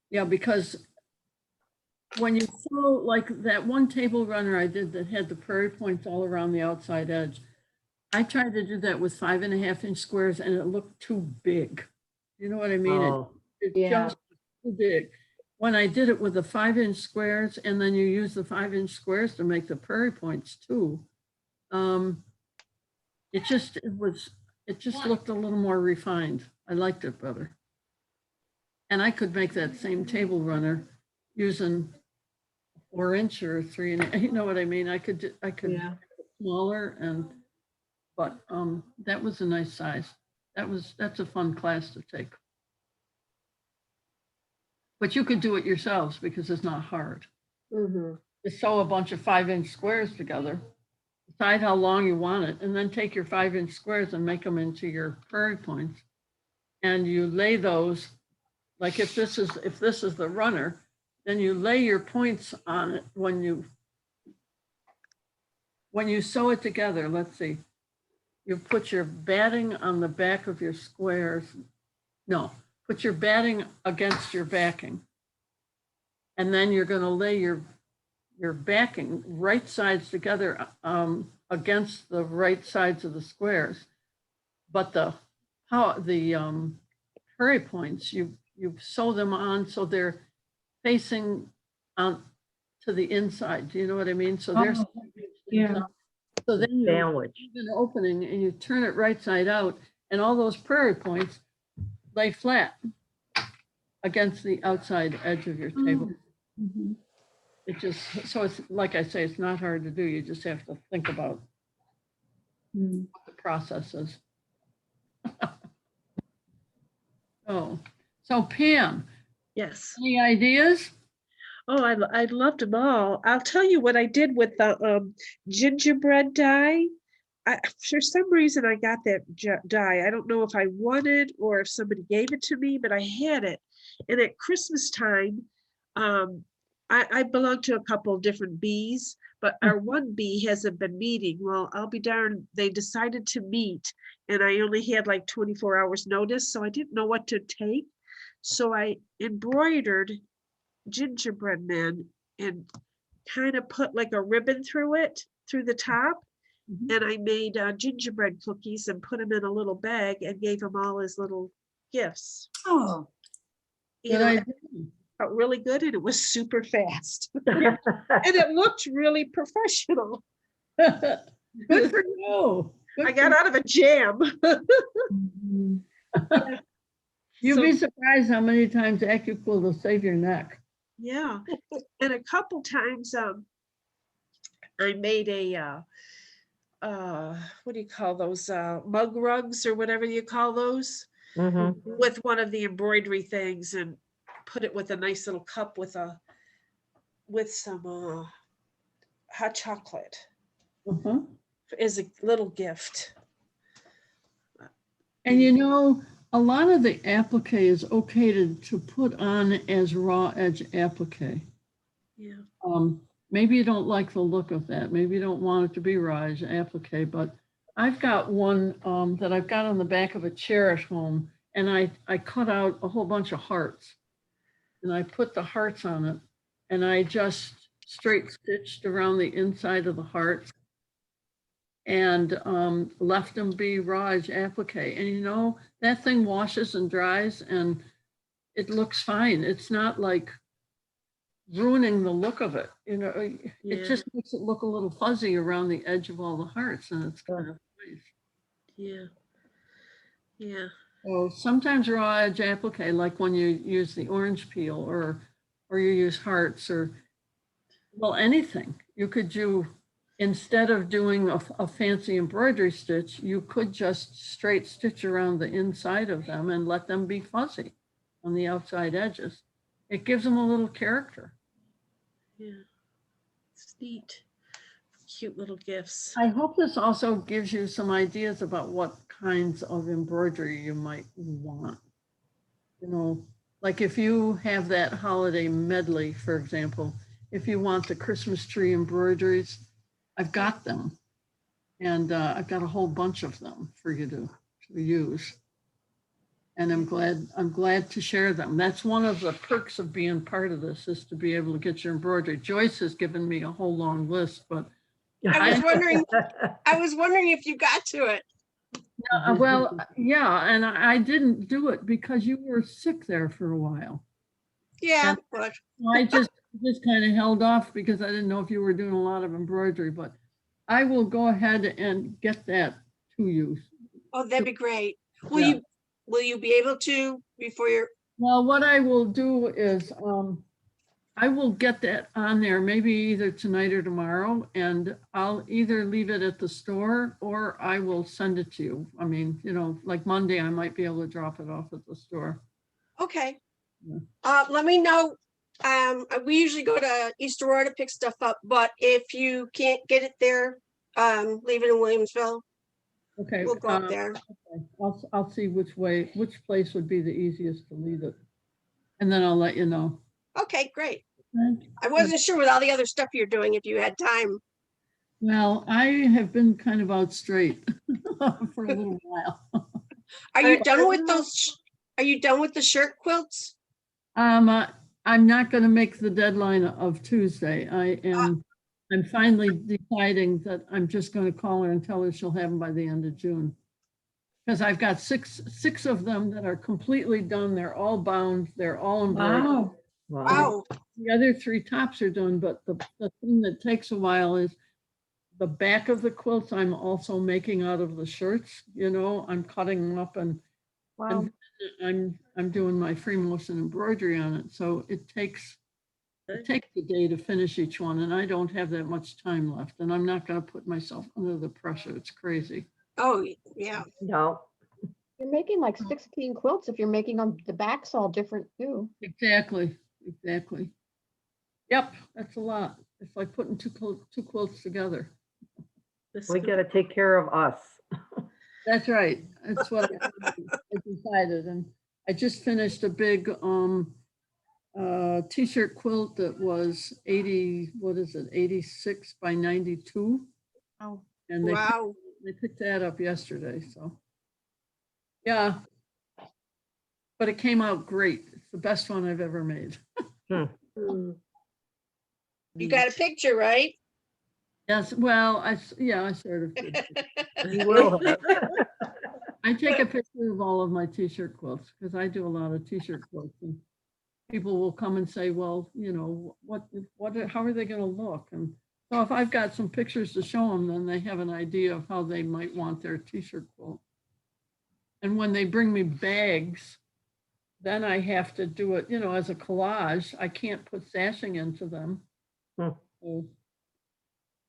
Yeah, because when you sew, like that one table runner I did that had the prairie points all around the outside edge, I tried to do that with 5.5 inch squares and it looked too big. You know what I mean? Oh, It's Yeah. just too big. When I did it with the 5 inch squares, and then you use the 5 inch squares to make the prairie points too, it just looked a little more refined. I liked it better. And I could make that same table runner using 4 inch or 3.5. You know what I mean? I could Yeah. make it smaller, but that was a nice size. That's a fun class to take. But you could do it yourselves because it's not hard. Mm-hmm. Just sew a bunch of 5 inch squares together, decide how long you want it, and then take your 5 inch squares and make them into your prairie points. And you lay those, like if this is the runner, then you lay your points on it when you sew it together. Let's see, you put your batting on the back of your squares. No, put your batting against your backing. And then you're going to lay your backing right sides together against the right sides of the squares. But the prairie points, you sew them on so they're facing on to the inside. Do you know what I mean? So there's yeah. So then you sandwich. have an opening and you turn it right side out, and all those prairie points lay flat against the outside edge of your table. Mhm. It just, so it's like I say, it's not hard to do. You just have to think about Mm. what the process is. Oh, so Pam, Yes. any ideas? Oh, I loved them all. I'll tell you what I did with the gingerbread die. For some reason, I got that die. I don't know if I won it or if somebody gave it to me, but I had it. And at Christmas time, I belong to a couple of different bees, but our one bee hasn't been meeting. Well, I'll be darned, they decided to meet, and I only had like 24 hours notice, so I didn't know what to take. So I embroidered gingerbread men and kind of put like a ribbon through the top. And I made gingerbread cookies and put them in a little bag and gave them all as little gifts. Oh, You Good know, idea. it felt really good and it was super fast. And it looked really professional. Good for you. Good I for got out of a jam. You'd So- be surprised how many times Acuquilt will save your neck. Yeah. And a couple times, I made a, what do you call those, mug rugs or whatever you call those, Mhm. with one of the embroidery things, and put it with a nice little cup with some hot chocolate Mhm. as a little gift. And you know, a lot of the applique is okay to put on as raw edge applique. Yeah. Maybe you don't like the look of that. Maybe you don't want it to be raw edge applique, but I've got one that I've got on the back of a chair at home, and I cut out a whole bunch of hearts, and I put the hearts on it, and I just straight stitched around the inside of the hearts, and left them be raw edge applique. And you know, that thing washes and dries and it looks fine. It's not like ruining the look of it. You know, Yeah. it just makes it look a little fuzzy around the edge of all the hearts, and it's kind of nice. Yeah. Yeah. So sometimes raw edge applique, like when you use the orange peel or you use hearts or, well, anything. You could do, instead of doing a fancy embroidery stitch, you could just straight stitch around the inside of them and let them be fuzzy on the outside edges. It gives them a little character. Yeah. It's neat. Cute little gifts. I hope this also gives you some ideas about what kinds of embroidery you might want. You know, like if you have that holiday medley, for example, if you want the Christmas tree embroideries, I've got them. And I've got a whole bunch of them for you to use. And I'm glad to share them. That's one of the perks of being part of this, is to be able to get your embroidery. Joyce has given me a whole long list, but I was wondering if you got to it. well, yeah, and I didn't do it because you were sick there for a while. Yeah, And but I just kind of held off because I didn't know if you were doing a lot of embroidery, but I will go ahead and get that to you. oh, that'd be great. Yeah. Will you be able to before you're? Well, what I will do is I will get that on there maybe either tonight or tomorrow, and I'll either leave it at the store or I will send it to you. I mean, you know, like Monday, I might be able to drop it off at the store. Okay. Yeah. Let me know. We usually go to East Aurora to pick stuff up, but if you can't get it there, leave it in Williamsville. Okay. We'll go up there. Okay. I'll see which place would be the easiest to leave it. And then I'll let you know. Okay, great. Okay. I wasn't sure with all the other stuff you're doing if you had time. Well, I have been kind of out straight for a little while. Are you done with those? Are you done with the shirt quilts? I'm not going to make the deadline of Tuesday. I'm finally deciding that I'm just going to call her and tell her she'll have them by the end of June. Because I've got six of them that are completely done. They're all bound. They're all embroidered. Wow. Wow. The other 3 tops are done, but the thing that takes a while is the back of the quilts. I'm also making out of the shirts. You know, I'm cutting them up and, Wow. and I'm doing my free motion embroidery on it. So it takes a day to finish each one, and I don't have that much time left, and I'm not going to put myself under the pressure. It's crazy. Oh, yeah. No. You're making like 16 quilts if you're making them, the backs all different too. Exactly. Yep, that's a lot. It's like putting two quilts together. We got to take care of us. That's right. That's what I decided. And I just finished a big t-shirt quilt that was 86 by 92. Oh. And Wow. they picked that up yesterday. So yeah, but it came out great. It's the best one I've ever made. You got a picture, right? Yes, well, I sort of did. You will. I take a picture of all of my t-shirt quilts because I do a lot of t-shirt quilts, and people will come and say, well, you know, how are they going to look? And so if I've got some pictures to show them, then they have an idea of how they might want their t-shirt quilt. And when they bring me bags, then I have to do it, as a collage. I can't put sashing into them. So-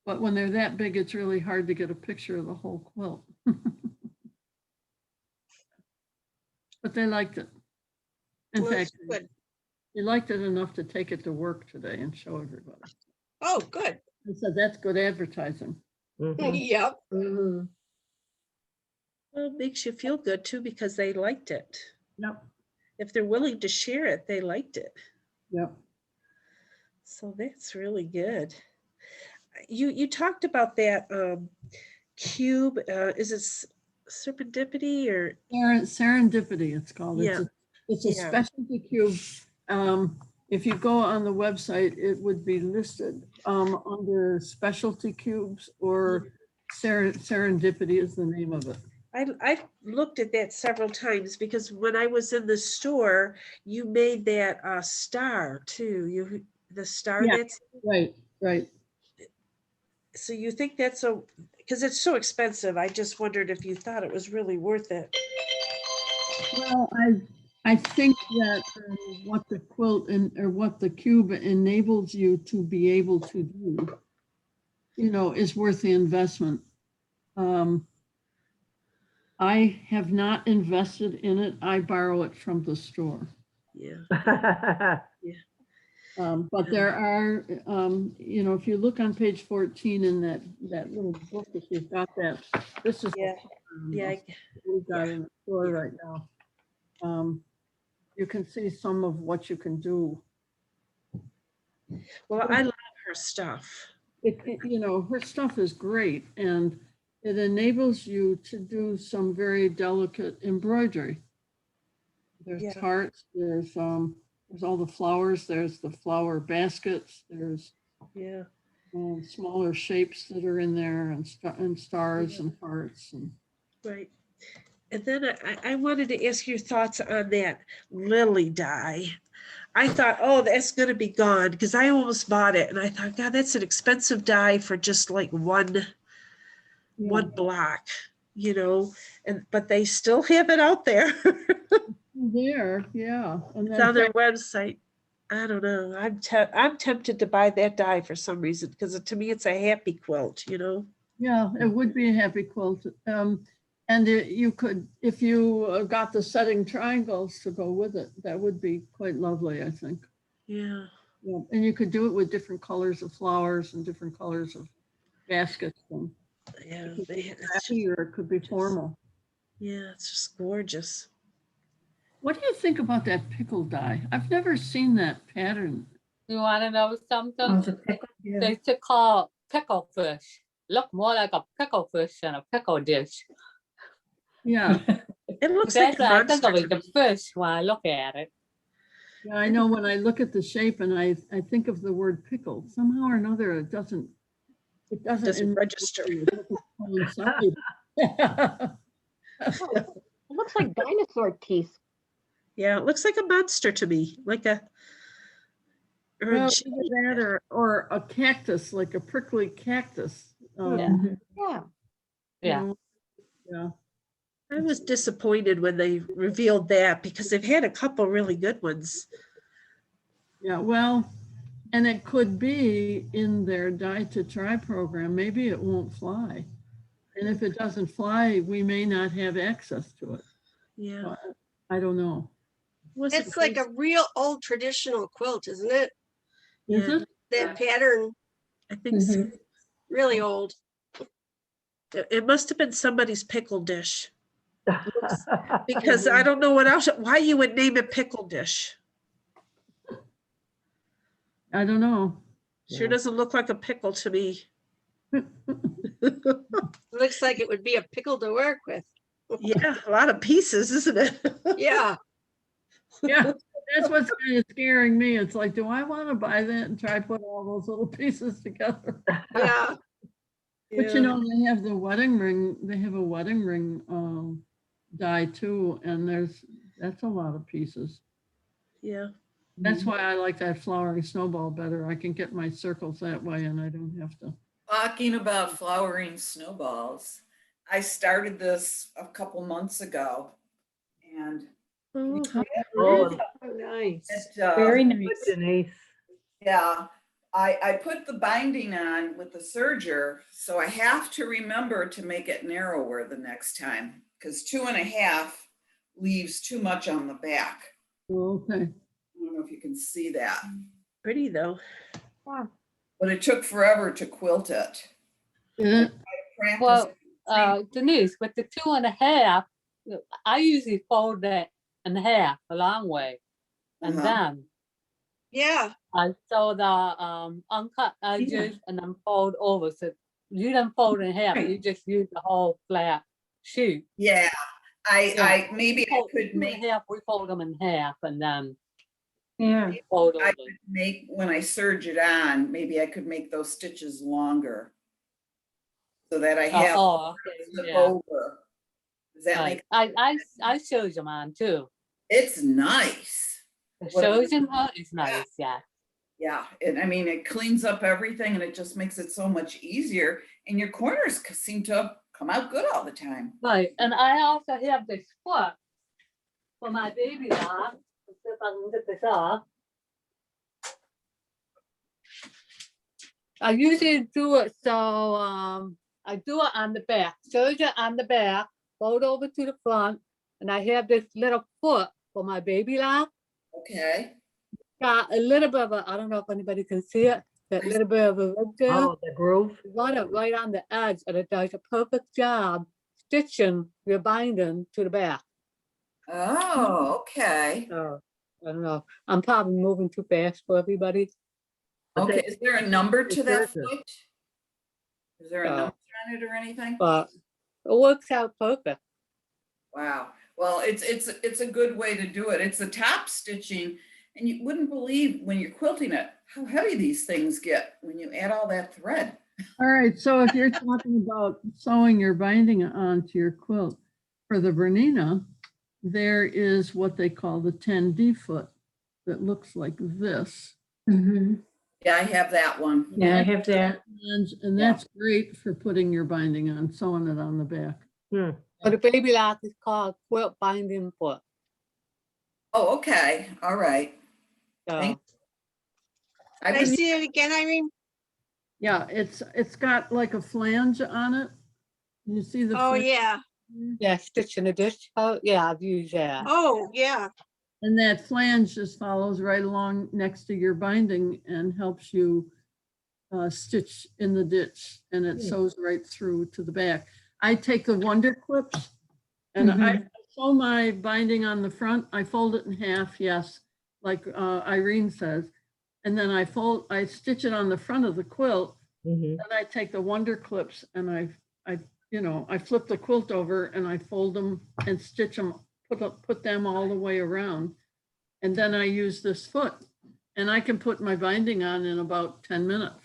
But when they're that big, it's really hard to get a picture of the whole quilt. But they liked it. In Well, that's fact, good. they liked it enough to take it to work today and show everybody. Oh, good. I said, that's good advertising. Yep. Mhm. Well, it makes you feel good too, because they liked it. Yep, If they're willing to share it, they liked it. yep. So that's really good. You talked about that cube, is it serendipity or? Serendipity, it's called. Yeah, It's a yeah. specialty cube. If you go on the website, it would be listed under specialty cubes, or serendipity is the name of it. I looked at that several times, because when I was in the store, you made that star too. The star Yeah. that's, Right. so you think that's because it's so expensive. I just wondered if you thought it was really worth it. Well, I think that what the quilt or what the cube enables you to be able to do, is worth the investment. I have not invested in it. I borrow it from the store. Yeah. But there are, if you look on page 14 in that little book, if you've got that, this is Yeah. Yeah. we've got in the store right now. You can see some of what you can do. Well, I love her stuff. Her stuff is great, and it enables you to do some very delicate embroidery. There's Yeah. hearts, there's all the flowers, there's the flower baskets, there's Yeah. smaller shapes that are in there, and stars and hearts. Right. And then I wanted to ask your thoughts on that lily dye. I thought, oh, that's going to be gone, because I almost bought it. And I thought, God, that's an expensive dye for just like one block, but they still have it out there. There, yeah. And It's on their website. I don't know. I'm tempted to buy that dye for some reason, because to me, it's a happy quilt, Yeah, it would be a happy quilt. And you could, if you got the setting triangles to go with it, that would be quite lovely, I think. Yeah. Yeah, and you could do it with different colors of flowers and different colors of baskets. And Yeah. it could be happy, or it could be formal. Yeah, it's just gorgeous. What do you think about that pickle dye? I've never seen that pattern. You want to know something? Oh, the pickle. They should call pickle fish. Look more like a pickle fish than a pickle dish. Yeah. It looks like That's a what I think of monster it, the fish when I look at it. Yeah, I know when I look at the shape and I think of the word pickle, somehow or another, it doesn't register. It looks like dinosaur teeth. Yeah, it looks like a monster to me, like a. Well, either that or a cactus, like a prickly cactus. Yeah. Yeah. Yeah. I was disappointed when they revealed that, because they've had a couple really good ones. Yeah, well, and it could be in their Die to Try program. Maybe it won't fly. And if it doesn't fly, we may not have access to it. Yeah. So I don't know. It's like a real old traditional quilt, isn't it? Is it? That pattern, I think so. really old. It must have been somebody's pickle dish. Because I don't know what else, why you would name it pickle dish. I don't know. Sure doesn't look like a pickle to me. Looks like it would be a pickle to work with. Yeah, a lot of pieces, isn't it? Yeah. Yeah, that's what's kind of scaring me. It's like, do I want to buy that and try to put all those little pieces together? Yeah. But they have the wedding ring. They have a wedding ring die too, and that's a lot of pieces. Yeah. That's why I like that flowering snowball better. I can get my circles that way, and I don't have to. Talking about flowering snowballs, I started this a couple months ago, and Oh, how Oh, great. Oh, nice. It, Very good, nice. Denise. yeah, I put the binding on with the serger, so I have to remember to make it narrower the next time, because 2.5 leaves too much on the back. Okay. I don't know if you can see that, Pretty though. but it took forever to quilt it. Yeah. Practice. Well, Denise, with the 2.5, I usually fold that in half a long way. And Uh-huh. then Yeah, I sew the uncut edges and then fold over. So you don't fold in half, you just use the whole flat sheet. Yeah, I maybe I could Two make and a half, we fold them in half and then Yeah. fold I over. could make when I serge it on, maybe I could make those stitches longer so that I have Okay, flip yeah. over. Does that make Right. I showed you mine too. it's nice? The What- Shows is nice, yeah. Yeah, and I mean it cleans up everything and it just makes it so much easier. And your corners seem to come out good all the time. Right, and I also have this foot for my baby doll. Let's see if I can get this off. I usually do it so I do it on the back, serge it on the back, fold over to the front, and I have this little foot for my baby lock. Okay. Got a little bit of a, I don't know if anybody can see it, that little bit of a rib there. Oh, the groove. Run it right on the edge, and it does a perfect job stitching your binding to the back. Oh, okay. So I don't know. I'm probably moving too fast for everybody. Okay, is there a number to that Serger. foot? Is there a No. number on it or anything? But it works out perfect. Wow. Well, it's a good way to do it. It's the top stitching, and you wouldn't believe when you're quilting it how heavy these things get when you add all that thread. All right, so if you're talking about sewing your binding onto your quilt for the Bernina, there is what they call the 10D foot that looks like this. Mhm. Yeah, I have that one. Yeah, I have that. And that's great for putting your binding on, sewing it on the back. But the baby lock is called quilt binding foot. Oh, okay. All right. So Thank- can I see it again, Irene? Yeah, it's got like a flange on it. You see the Oh, flange? yeah. yeah, stitching a ditch. Oh yeah, I've used that. Oh, yeah. And that flange just follows right along next to your binding and helps you stitch in the ditch, and it sews right through to the back. I take the Wonder Clips and I sew my binding on the front. I fold it in half, yes, like Irene says. And then I stitch it on the front of the quilt. Then I take the Wonder Clips and I flip the quilt over and I fold them and stitch them, put them all the way around. And then I use this foot and I can put my binding on in about 10 minutes.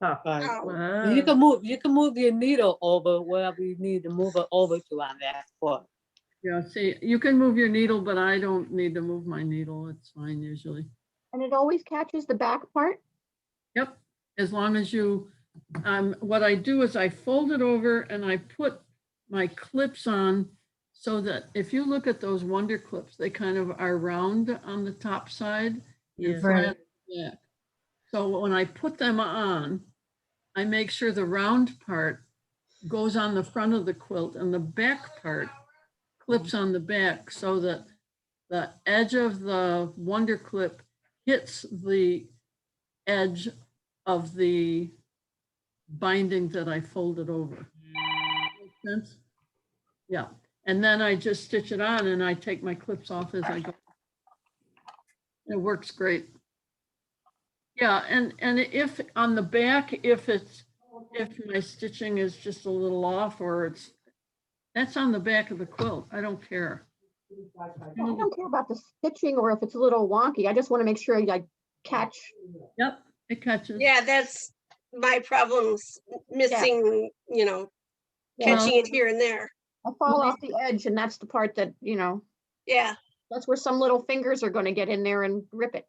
Right. Wow. You can move your needle over wherever you need to move it over to on that foot. Yeah, see, you can move your needle, but I don't need to move my needle. It's fine usually. And it always catches the back part? Yep, as long as you, what I do is I fold it over and I put my clips on so that if you look at those Wonder Clips, they kind of are round on the top side and flat on the back. So when I put them on, I make sure the round part goes on the front of the quilt and the back part clips on the back so that the edge of the Wonder Clip hits the edge of the binding that I folded over. Make sense? Yeah, and then I just stitch it on and I take my clips off as I go. It works great. Yeah, and if on the back, if my stitching is just a little off or that's on the back of the quilt. I don't care. I don't care about the stitching or if it's a little wonky. I just want to make sure I catch. Yep, it catches. Yeah, that's my problems, missing, catching it here and there. I fall off the edge and that's the part that, Yeah. that's where some little fingers are going to get in there and rip it.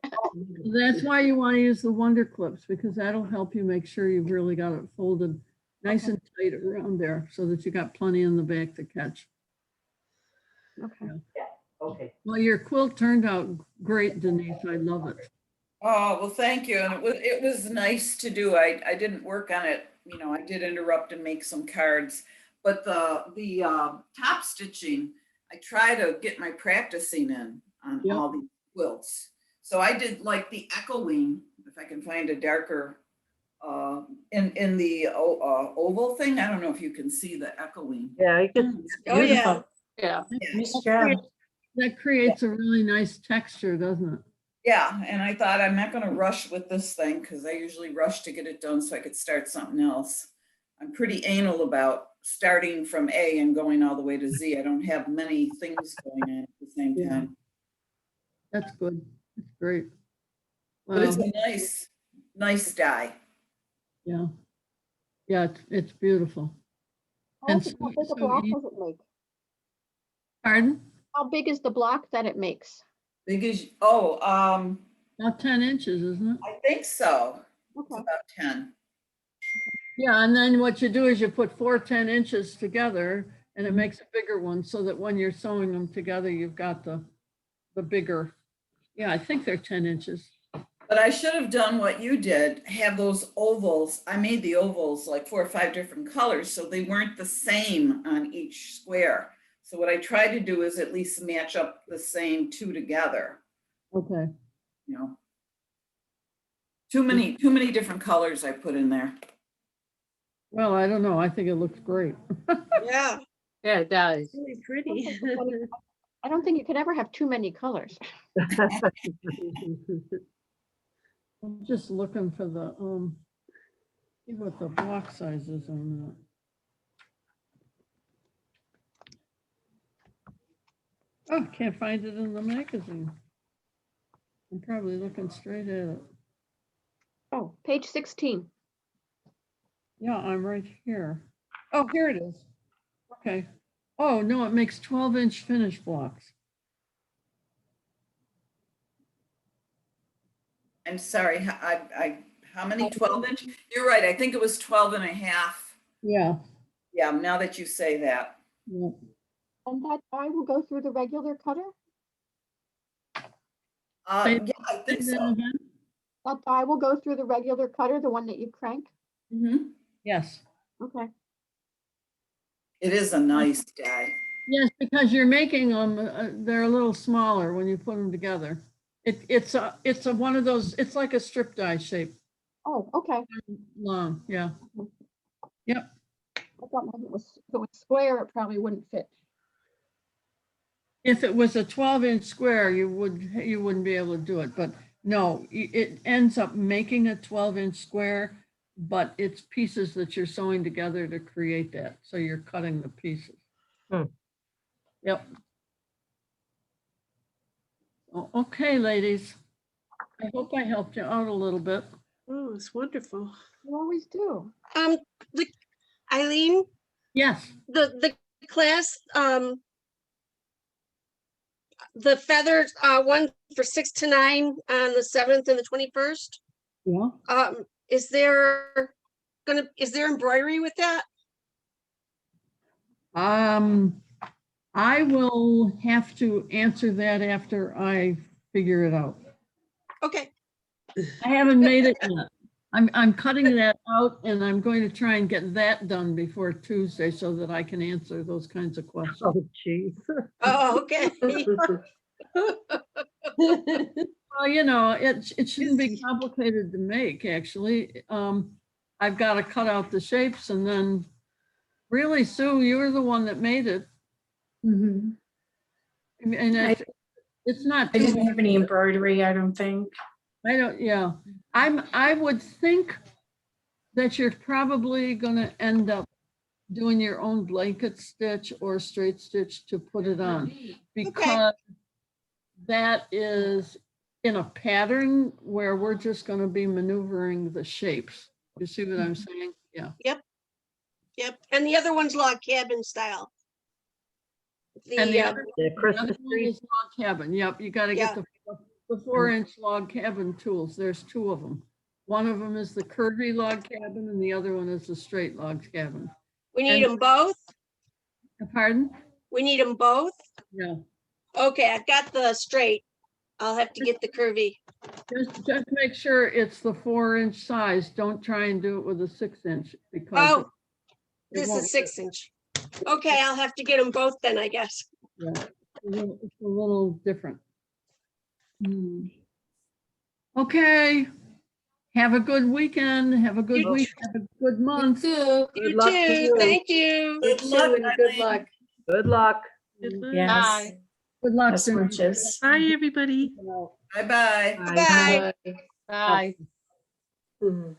That's why you want to use the Wonder Clips, because that'll help you make sure you've really got it folded nice and tight around there so that you got plenty in the back to catch. Okay. Okay. Well, your quilt turned out great, Denise. I love it. Oh, well, thank you. And it was nice to do. I didn't work on it. You know, I did interrupt and make some cards, but the top stitching, I try to get my practicing in on Yep. all these quilts. So I did like the echoing, if I can find a darker, in the oval thing. I don't know if you can see the echoing. Yeah, you can. Oh, yeah. Beautiful. Yeah. Nice job. That creates a really nice texture, doesn't it? Yeah, and I thought I'm not going to rush with this thing because I usually rush to get it done so I could start something else. I'm pretty anal about starting from A and going all the way to Z. I don't have many things going on at the same Yeah. time. That's good. That's great. But it's Wow. a nice die. Yeah. Yeah, it's beautiful. How And big so, a so block you- does it make? pardon? How big is the block that it makes? Big as, About 10 inches, isn't it? I think so. It's Okay. about 10. Yeah, and then what you do is you put 4 10 inches together and it Mhm. makes a bigger one so that when you're sewing them together, you've got the bigger. Yeah, I think they're 10 inches. But I should have done what you did, have those ovals. I made the ovals like 4 or 5 different colors, so they weren't the same on each square. So what I tried to do is at least match up the same 2 together, Okay. you know. Too many different colors I put in there. Well, I don't know. I think it looks great. Yeah. Yeah, it does. Really pretty. I don't think you could ever have too many colors. I'm just looking for the, see what the block size is on that. Oh, can't find it in the magazine. I'm probably looking straight at it. Oh, page 16. Yeah, I'm right here. Oh, here it is. Okay. Oh, no, it makes 12-inch finish blocks. I'm sorry, how many 12 inch? You're right, I think it was 12 and a half. Yeah. Yeah, now that you say that. Yeah. And that die will go through the regular cutter? Yeah, I think Say that so. again? That die will go through the regular cutter, the one that you crank? Mhm. Yes. Okay. It is a nice die. Yes, because you're making them, they're a little smaller when you put them together. It's a one of those, it's like a strip die shape, Oh, okay. long, yeah. Yep. I thought maybe if it was square, it probably wouldn't fit. If it was a 12-inch square, you wouldn't be able to do it, but no, it ends up making a 12-inch square, but it's pieces that you're sewing together to create that. So you're cutting the pieces. Yep. Okay, ladies. I hope I helped you out a little bit. Oh, it's wonderful. You always do. Eileen, Yes. the class, the feathered one for 6 to 9 on the 7th and the 21st. Yeah. Is there embroidery with that? I will have to answer that after I figure it out. Okay. I haven't made it yet. I'm cutting that out and I'm going to try and get that done before Tuesday so that I can answer those kinds of questions. Oh, geez. Oh, okay. Well, you know, it shouldn't be complicated to make, actually. I've got to cut out the shapes and then really, Sue, you were the one that made it. Mhm. And it's not. I didn't have any embroidery, I don't think. I don't, yeah. I would think that you're probably gonna end up doing your own blanket stitch or straight stitch to put it on. Because that is in a pattern where we're just gonna be maneuvering the shapes. You see what I'm saying? Yeah. Yep. And the other one's log cabin style. And the other Christmas one tree. is log cabin. Yep, you gotta get the 4-inch log cabin tools. There's 2 of them. One of them is the curvy log cabin and the other one is the straight log cabin. We need them both? Pardon? We need them both? Yeah. Okay, I've got the straight. I'll have to get the curvy. Just make sure it's the 4-inch size. Don't try and do it with a 6-inch because Oh, it this won't is 6-inch. Okay, I'll have to get them both then, I guess. Yeah, it's a little different. Okay. Have a good weekend. Have a good You week. Have a good month. too. Good You luck to too. you. Thank you. You too, and good luck. Good luck. Good luck. Yes. Good luck. Best Cindy. wishes. Bye, everybody. Bye-bye. Bye. Bye. Bye. Bye. Mhm.